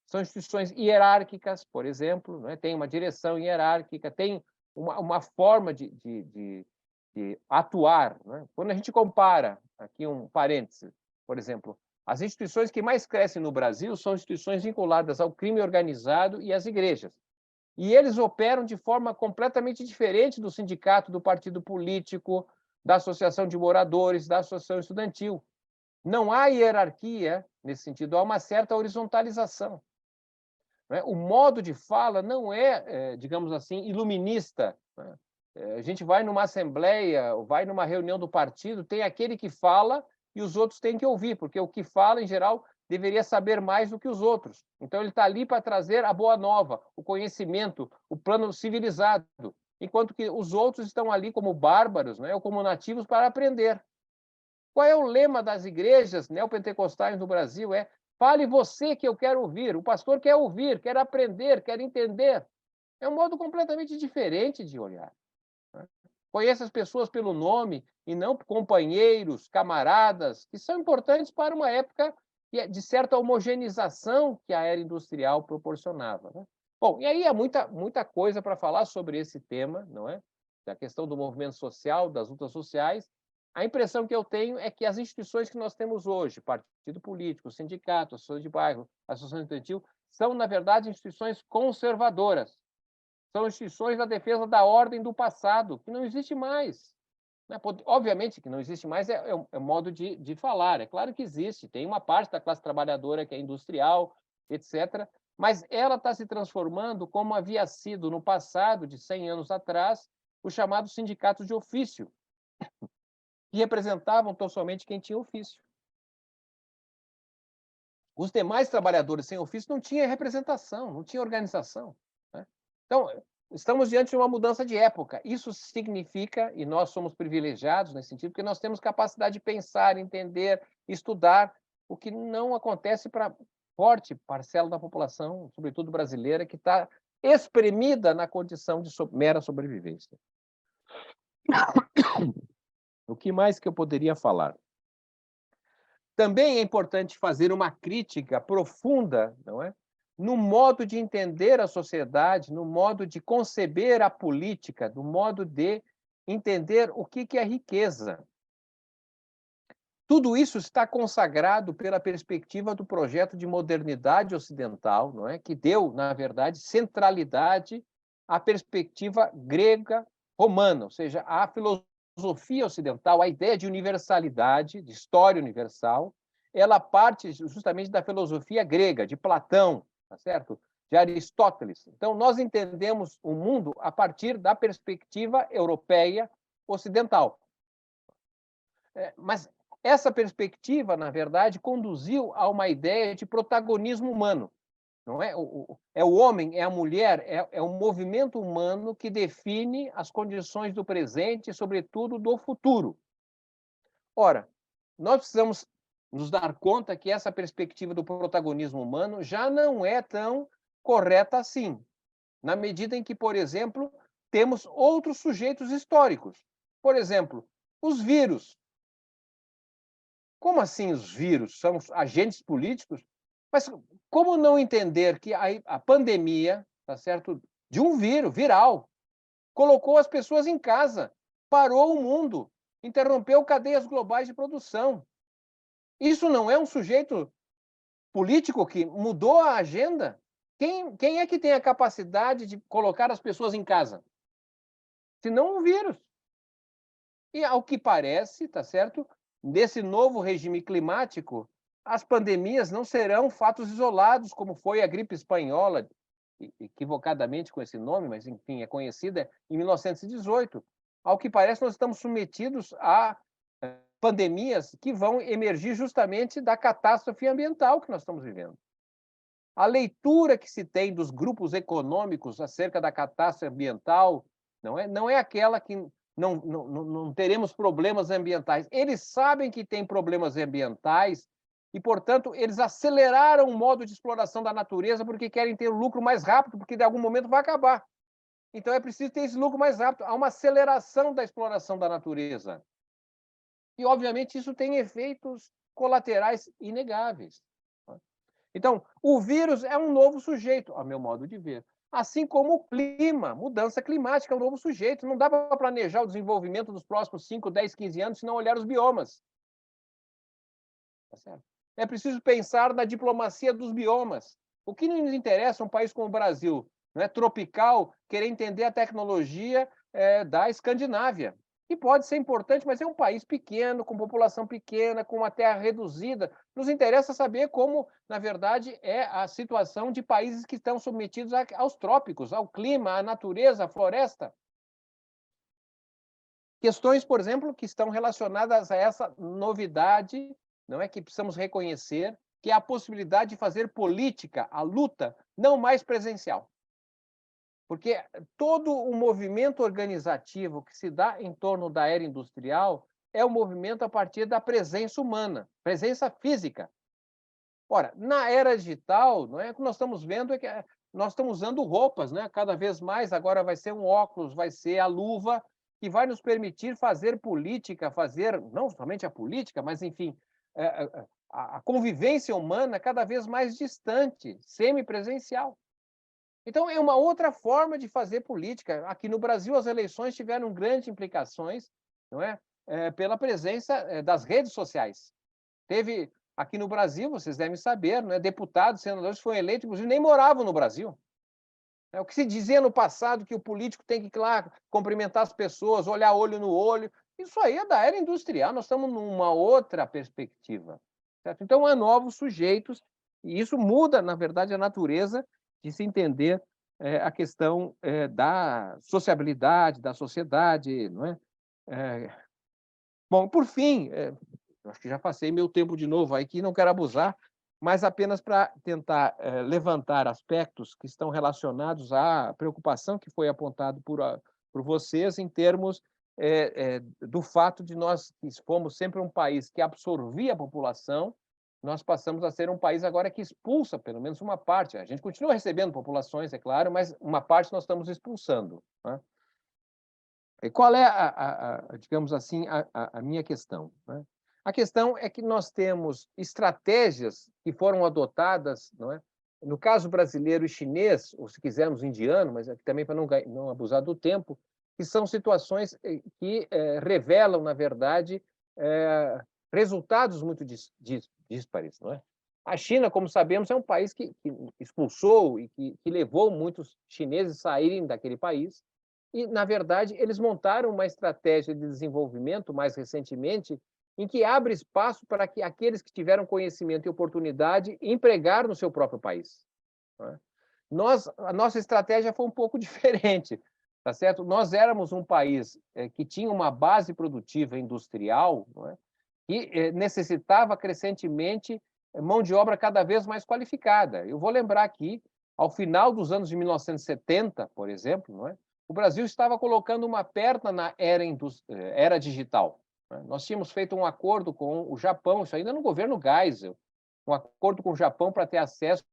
São instituições hierárquicas, por exemplo, tem uma direção hierárquica, tem uma forma de atuar. Quando a gente compara, aqui um parêntese, por exemplo, as instituições que mais crescem no Brasil são instituições vinculadas ao crime organizado e às igrejas. E eles operam de forma completamente diferente do sindicato, do partido político, da associação de moradores, da associação estudantil. Não há hierarquia nesse sentido, há uma certa horizontalização. O modo de fala não é, digamos assim, iluminista. A gente vai numa assembleia, vai numa reunião do partido, tem aquele que fala e os outros têm que ouvir, porque o que fala, em geral, deveria saber mais do que os outros. Então, ele está ali para trazer a boa nova, o conhecimento, o plano civilizado, enquanto que os outros estão ali como bárbaros, ou como nativos para aprender. Qual é o lema das igrejas neopentecostais no Brasil? Fale você que eu quero ouvir. O pastor quer ouvir, quer aprender, quer entender. É um modo completamente diferente de olhar. Conheça as pessoas pelo nome e não companheiros, camaradas, que são importantes para uma época de certa homogeneização que a era industrial proporcionava. Bom, e aí há muita coisa para falar sobre esse tema, não é? Da questão do movimento social, das lutas sociais. A impressão que eu tenho é que as instituições que nós temos hoje, partido político, sindicato, associação de bairro, associação estudantil, são, na verdade, instituições conservadoras. São instituições da defesa da ordem do passado, que não existe mais. Obviamente que não existe mais é modo de falar. É claro que existe, tem uma parte da classe trabalhadora que é industrial, etc., mas ela está se transformando como havia sido no passado, de 100 anos atrás, os chamados sindicatos de ofício, que representavam tão somente quem tinha ofício. Os demais trabalhadores sem ofício não tinham representação, não tinham organização. Então, estamos diante de uma mudança de época. Isso significa, e nós somos privilegiados nesse sentido, porque nós temos capacidade de pensar, entender, estudar, o que não acontece para forte parcela da população, sobretudo brasileira, que está espremida na condição de mera sobrevivência. O que mais que eu poderia falar? Também é importante fazer uma crítica profunda, não é? No modo de entender a sociedade, no modo de conceber a política, no modo de entender o que é riqueza. Tudo isso está consagrado pela perspectiva do projeto de modernidade ocidental, não é? Que deu, na verdade, centralidade à perspectiva grega-romana, ou seja, à filosofia ocidental, a ideia de universalidade, de história universal, ela parte justamente da filosofia grega, de Platão, tá certo? De Aristóteles. Então, nós entendemos o mundo a partir da perspectiva europeia ocidental. Mas essa perspectiva, na verdade, conduziu a uma ideia de protagonismo humano. Não é? É o homem, é a mulher, é o movimento humano que define as condições do presente e, sobretudo, do futuro. Ora, nós precisamos nos dar conta que essa perspectiva do protagonismo humano já não é tão correta assim, na medida em que, por exemplo, temos outros sujeitos históricos. Por exemplo, os vírus. Como assim os vírus? São agentes políticos? Mas como não entender que a pandemia, tá certo, de um vírus viral, colocou as pessoas em casa, parou o mundo, interrompeu cadeias globais de produção. Isso não é um sujeito político que mudou a agenda? Quem é que tem a capacidade de colocar as pessoas em casa? Se não um vírus. E, ao que parece, tá certo, nesse novo regime climático, as pandemias não serão fatos isolados, como foi a gripe espanhola, equivocadamente com esse nome, mas, enfim, é conhecida, em 1918. Ao que parece, nós estamos submetidos a pandemias que vão emergir justamente da catástrofe ambiental que nós estamos vivendo. A leitura que se tem dos grupos econômicos acerca da catástrofe ambiental não é aquela que não teremos problemas ambientais. Eles sabem que tem problemas ambientais e, portanto, eles aceleraram o modo de exploração da natureza porque querem ter o lucro mais rápido, porque de algum momento vai acabar. Então é preciso ter esse lucro mais rápido. Há uma aceleração da exploração da natureza. E, obviamente, isso tem efeitos colaterais inegáveis. Então, o vírus é um novo sujeito, a meu modo de ver. Assim como o clima, mudança climática é um novo sujeito. Não dá para planejar o desenvolvimento dos próximos 5, 10, 15 anos se não olhar os biomas. Tá certo? É preciso pensar na diplomacia dos biomas. O que nos interessa um país como o Brasil, tropical, querer entender a tecnologia da Escandinávia, que pode ser importante, mas é um país pequeno, com população pequena, com uma terra reduzida. Nos interessa saber como, na verdade, é a situação de países que estão submetidos aos trópicos, ao clima, à natureza, à floresta. Questões, por exemplo, que estão relacionadas a essa novidade, não é que precisamos reconhecer, que é a possibilidade de fazer política, a luta, não mais presencial. Porque todo o movimento organizativo que se dá em torno da era industrial é um movimento a partir da presença humana, presença física. Ora, na era digital, o que nós estamos vendo é que nós estamos usando roupas, cada vez mais, agora vai ser um óculos, vai ser a luva, que vai nos permitir fazer política, fazer, não somente a política, mas, enfim, a convivência humana cada vez mais distante, semipresencial. Então, é uma outra forma de fazer política. Aqui no Brasil, as eleições tiveram grandes implicações, pela presença das redes sociais. Teve, aqui no Brasil, vocês devem saber, deputados, senadores que foram eleitos, inclusive, nem moravam no Brasil. O que se dizia no passado, que o político tem que ir lá cumprimentar as pessoas, olhar olho no olho, isso aí é da era industrial, nós estamos numa outra perspectiva. Certo? Então, há novos sujeitos, e isso muda, na verdade, a natureza de se entender a questão da sociabilidade, da sociedade. Não é? Bom, por fim, eu acho que já passei meu tempo de novo aqui, não quero abusar, mas apenas para tentar levantar aspectos que estão relacionados à preocupação que foi apontado por vocês em termos do fato de nós, que fomos sempre um país que absorvia a população, nós passamos a ser um país agora que expulsa pelo menos uma parte. A gente continua recebendo populações, é claro, mas uma parte nós estamos expulsando. Né? E qual é, digamos assim, a minha questão? Né? A questão é que nós temos estratégias que foram adotadas, não é? No caso brasileiro e chinês, ou se quisermos indiano, mas aqui também para não abusar do tempo, que são situações que revelam, na verdade, resultados muito díspares. Não é? A China, como sabemos, é um país que expulsou e que levou muitos chineses a saírem daquele país. E, na verdade, eles montaram uma estratégia de desenvolvimento, mais recentemente, em que abre espaço para que aqueles que tiveram conhecimento e oportunidade empregar no seu próprio país. né? A nossa estratégia foi um pouco diferente, tá certo? Nós éramos um país que tinha uma base produtiva industrial, não é? Que necessitava crescentemente mão de obra cada vez mais qualificada. Eu vou lembrar aqui, ao final dos anos de 1970, por exemplo, não é? O Brasil estava colocando uma perna na era digital, né? Nós tínhamos feito um acordo com o Japão, isso ainda no governo Geisel, um acordo com o Japão para ter acesso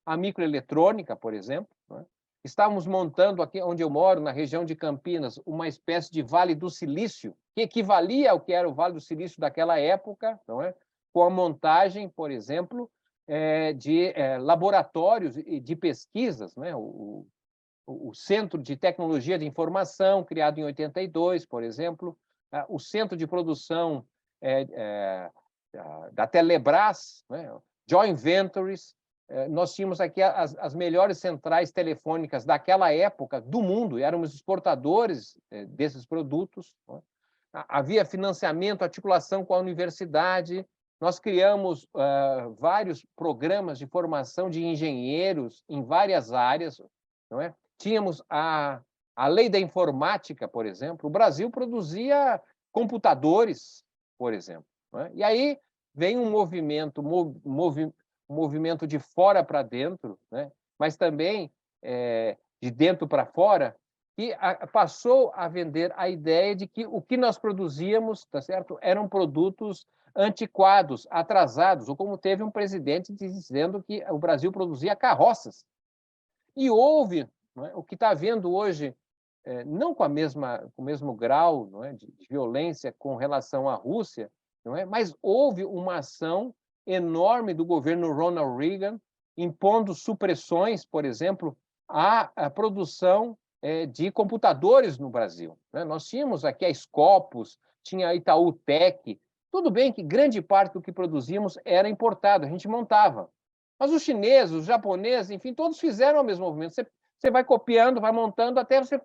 à microeletrônica, por exemplo, né? Estávamos montando aqui onde eu moro, na região de Campinas, uma espécie de Vale do Silício, que equivalia ao que era o Vale do Silício daquela época, não é? Com a montagem, por exemplo, de laboratórios de pesquisas, né? O Centro de Tecnologia de Informação, criado em 82, por exemplo, o Centro de Produção da Telebrás, né? Joint Ventures. Nós tínhamos aqui as melhores centrais telefônicas daquela época do mundo, éramos exportadores desses produtos, né? Havia financiamento, articulação com a universidade, nós criamos vários programas de formação de engenheiros em várias áreas, não é? Tínhamos a lei da informática, por exemplo, o Brasil produzia computadores, por exemplo, não é? E aí vem um movimento de fora para dentro, né? Mas também de dentro para fora, que passou a vender a ideia de que o que nós produzíamos, tá certo, eram produtos antiquados, atrasados, ou como teve um presidente dizendo que o Brasil produzia carroças. E houve, não é, o que está havendo hoje, não com o mesmo grau, não é, de violência com relação à Rússia, não é, mas houve uma ação enorme do governo Ronald Reagan, impondo supressões, por exemplo, à produção de computadores no Brasil, né? Nós tínhamos aqui a Scopus, tinha a Itaú Tech, tudo bem que grande parte do que produzíamos era importado, a gente montava. Mas os chineses, os japoneses, enfim, todos fizeram o mesmo movimento. Você vai copiando, vai montando até você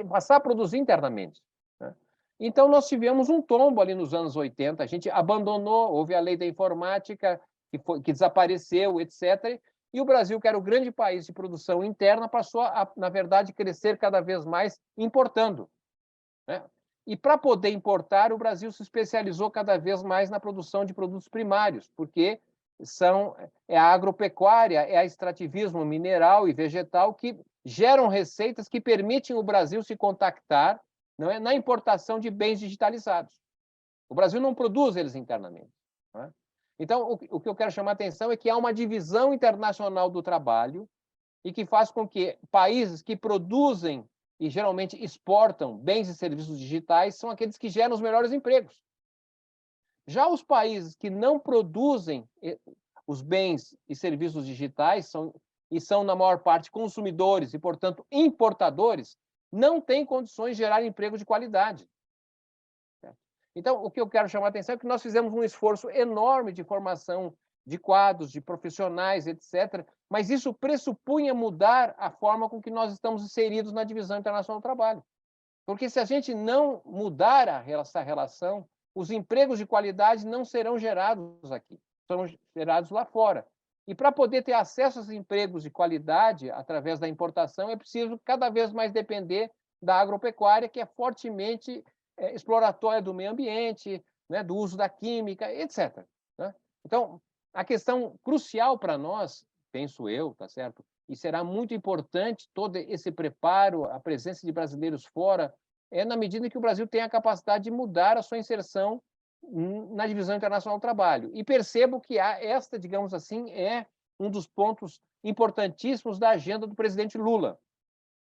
passar a produzir internamente, né? Então, nós tivemos um tombo ali nos anos 80, a gente abandonou, houve a lei da informática, que desapareceu, etc. E o Brasil, que era o grande país de produção interna, passou a, na verdade, crescer cada vez mais importando, né? E para poder importar, o Brasil se especializou cada vez mais na produção de produtos primários, porque é a agropecuária, é a extrativismo mineral e vegetal que geram receitas que permitem o Brasil se contactar, não é, na importação de bens digitalizados. O Brasil não produz eles internamente, não é? Então, o que eu quero chamar a atenção é que há uma divisão internacional do trabalho e que faz com que países que produzem e geralmente exportam bens e serviços digitais são aqueles que geram os melhores empregos. Já os países que não produzem os bens e serviços digitais são, na maior parte, consumidores e, portanto, importadores, não têm condições de gerar emprego de qualidade. Então, o que eu quero chamar a atenção é que nós fizemos um esforço enorme de formação de quadros, de profissionais, etc., mas isso pressupunha mudar a forma com que nós estamos inseridos na divisão internacional do trabalho. Porque se a gente não mudar essa relação, os empregos de qualidade não serão gerados aqui, serão gerados lá fora. E para poder ter acesso a esses empregos de qualidade através da importação, é preciso cada vez mais depender da agropecuária, que é fortemente exploratória do meio ambiente, né, do uso da química, etc., né? Então, a questão crucial para nós, penso eu, tá certo? E será muito importante todo esse preparo, a presença de brasileiros fora, na medida que o Brasil tem a capacidade de mudar a sua inserção na divisão internacional do trabalho. E percebo que esta, digamos assim, é um dos pontos importantíssimos da agenda do presidente Lula,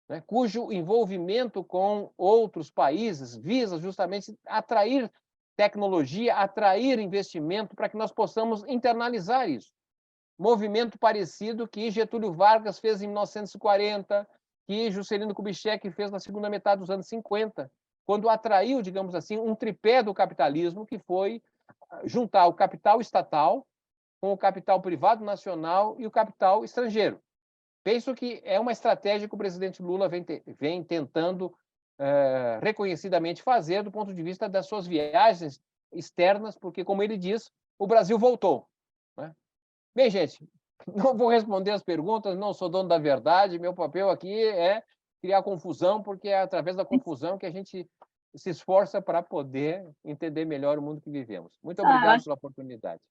né, cujo envolvimento com outros países visa justamente atrair tecnologia, atrair investimento para que nós possamos internalizar isso. Movimento parecido que Getúlio Vargas fez em 1940, que Juscelino Kubitschek fez na segunda metade dos anos 50, quando atraiu, digamos assim, um tripé do capitalismo, que foi juntar o capital estatal com o capital privado nacional e o capital estrangeiro. Penso que é uma estratégia que o presidente Lula vem tentando reconhecidamente fazer do ponto de vista das suas viagens externas, porque, como ele diz, o Brasil voltou, né? Bem, gente, Não vou responder as perguntas, não sou dono da verdade. Meu papel aqui é criar confusão, porque é através da confusão que a gente se esforça para poder entender melhor o mundo que vivemos. Muito obrigado pela oportunidade.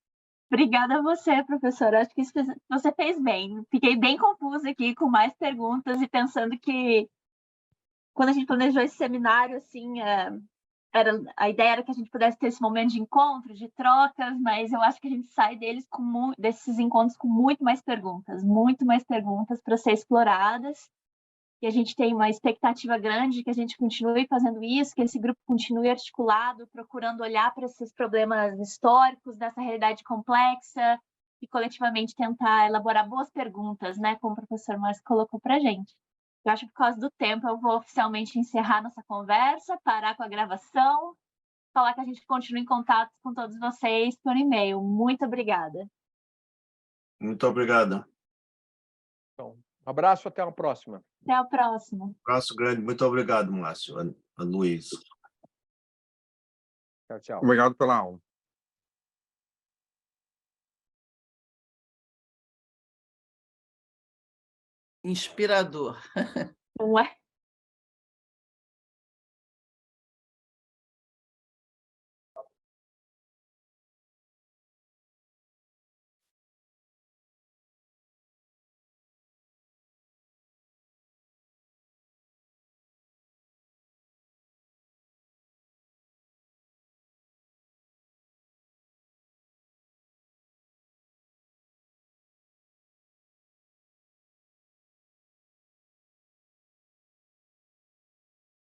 Obrigada a você, professora. Acho que você fez bem. Fiquei bem confusa aqui com mais perguntas e pensando que quando a gente planejou esse seminário, assim, a ideia era que a gente pudesse ter esse momento de encontro, de trocas, mas eu acho que a gente sai desses encontros com muito mais perguntas para ser exploradas. E a gente tem uma expectativa grande de que a gente continue fazendo isso, que esse grupo continue articulado, procurando olhar para esses problemas históricos dessa realidade complexa e coletivamente tentar elaborar boas perguntas, né, como o professor Márcio colocou para a gente. Eu acho que por causa do tempo eu vou oficialmente encerrar nossa conversa, parar com a gravação, falar que a gente continua em contato com todos vocês por e-mail. Muito obrigada. Muito obrigado. Então, um abraço, até a próxima. Até a próxima. Um abraço grande. Muito obrigado, Márcio, a Luiz. Tchau, tchau. Obrigado pela aula. Inspirador. Não é?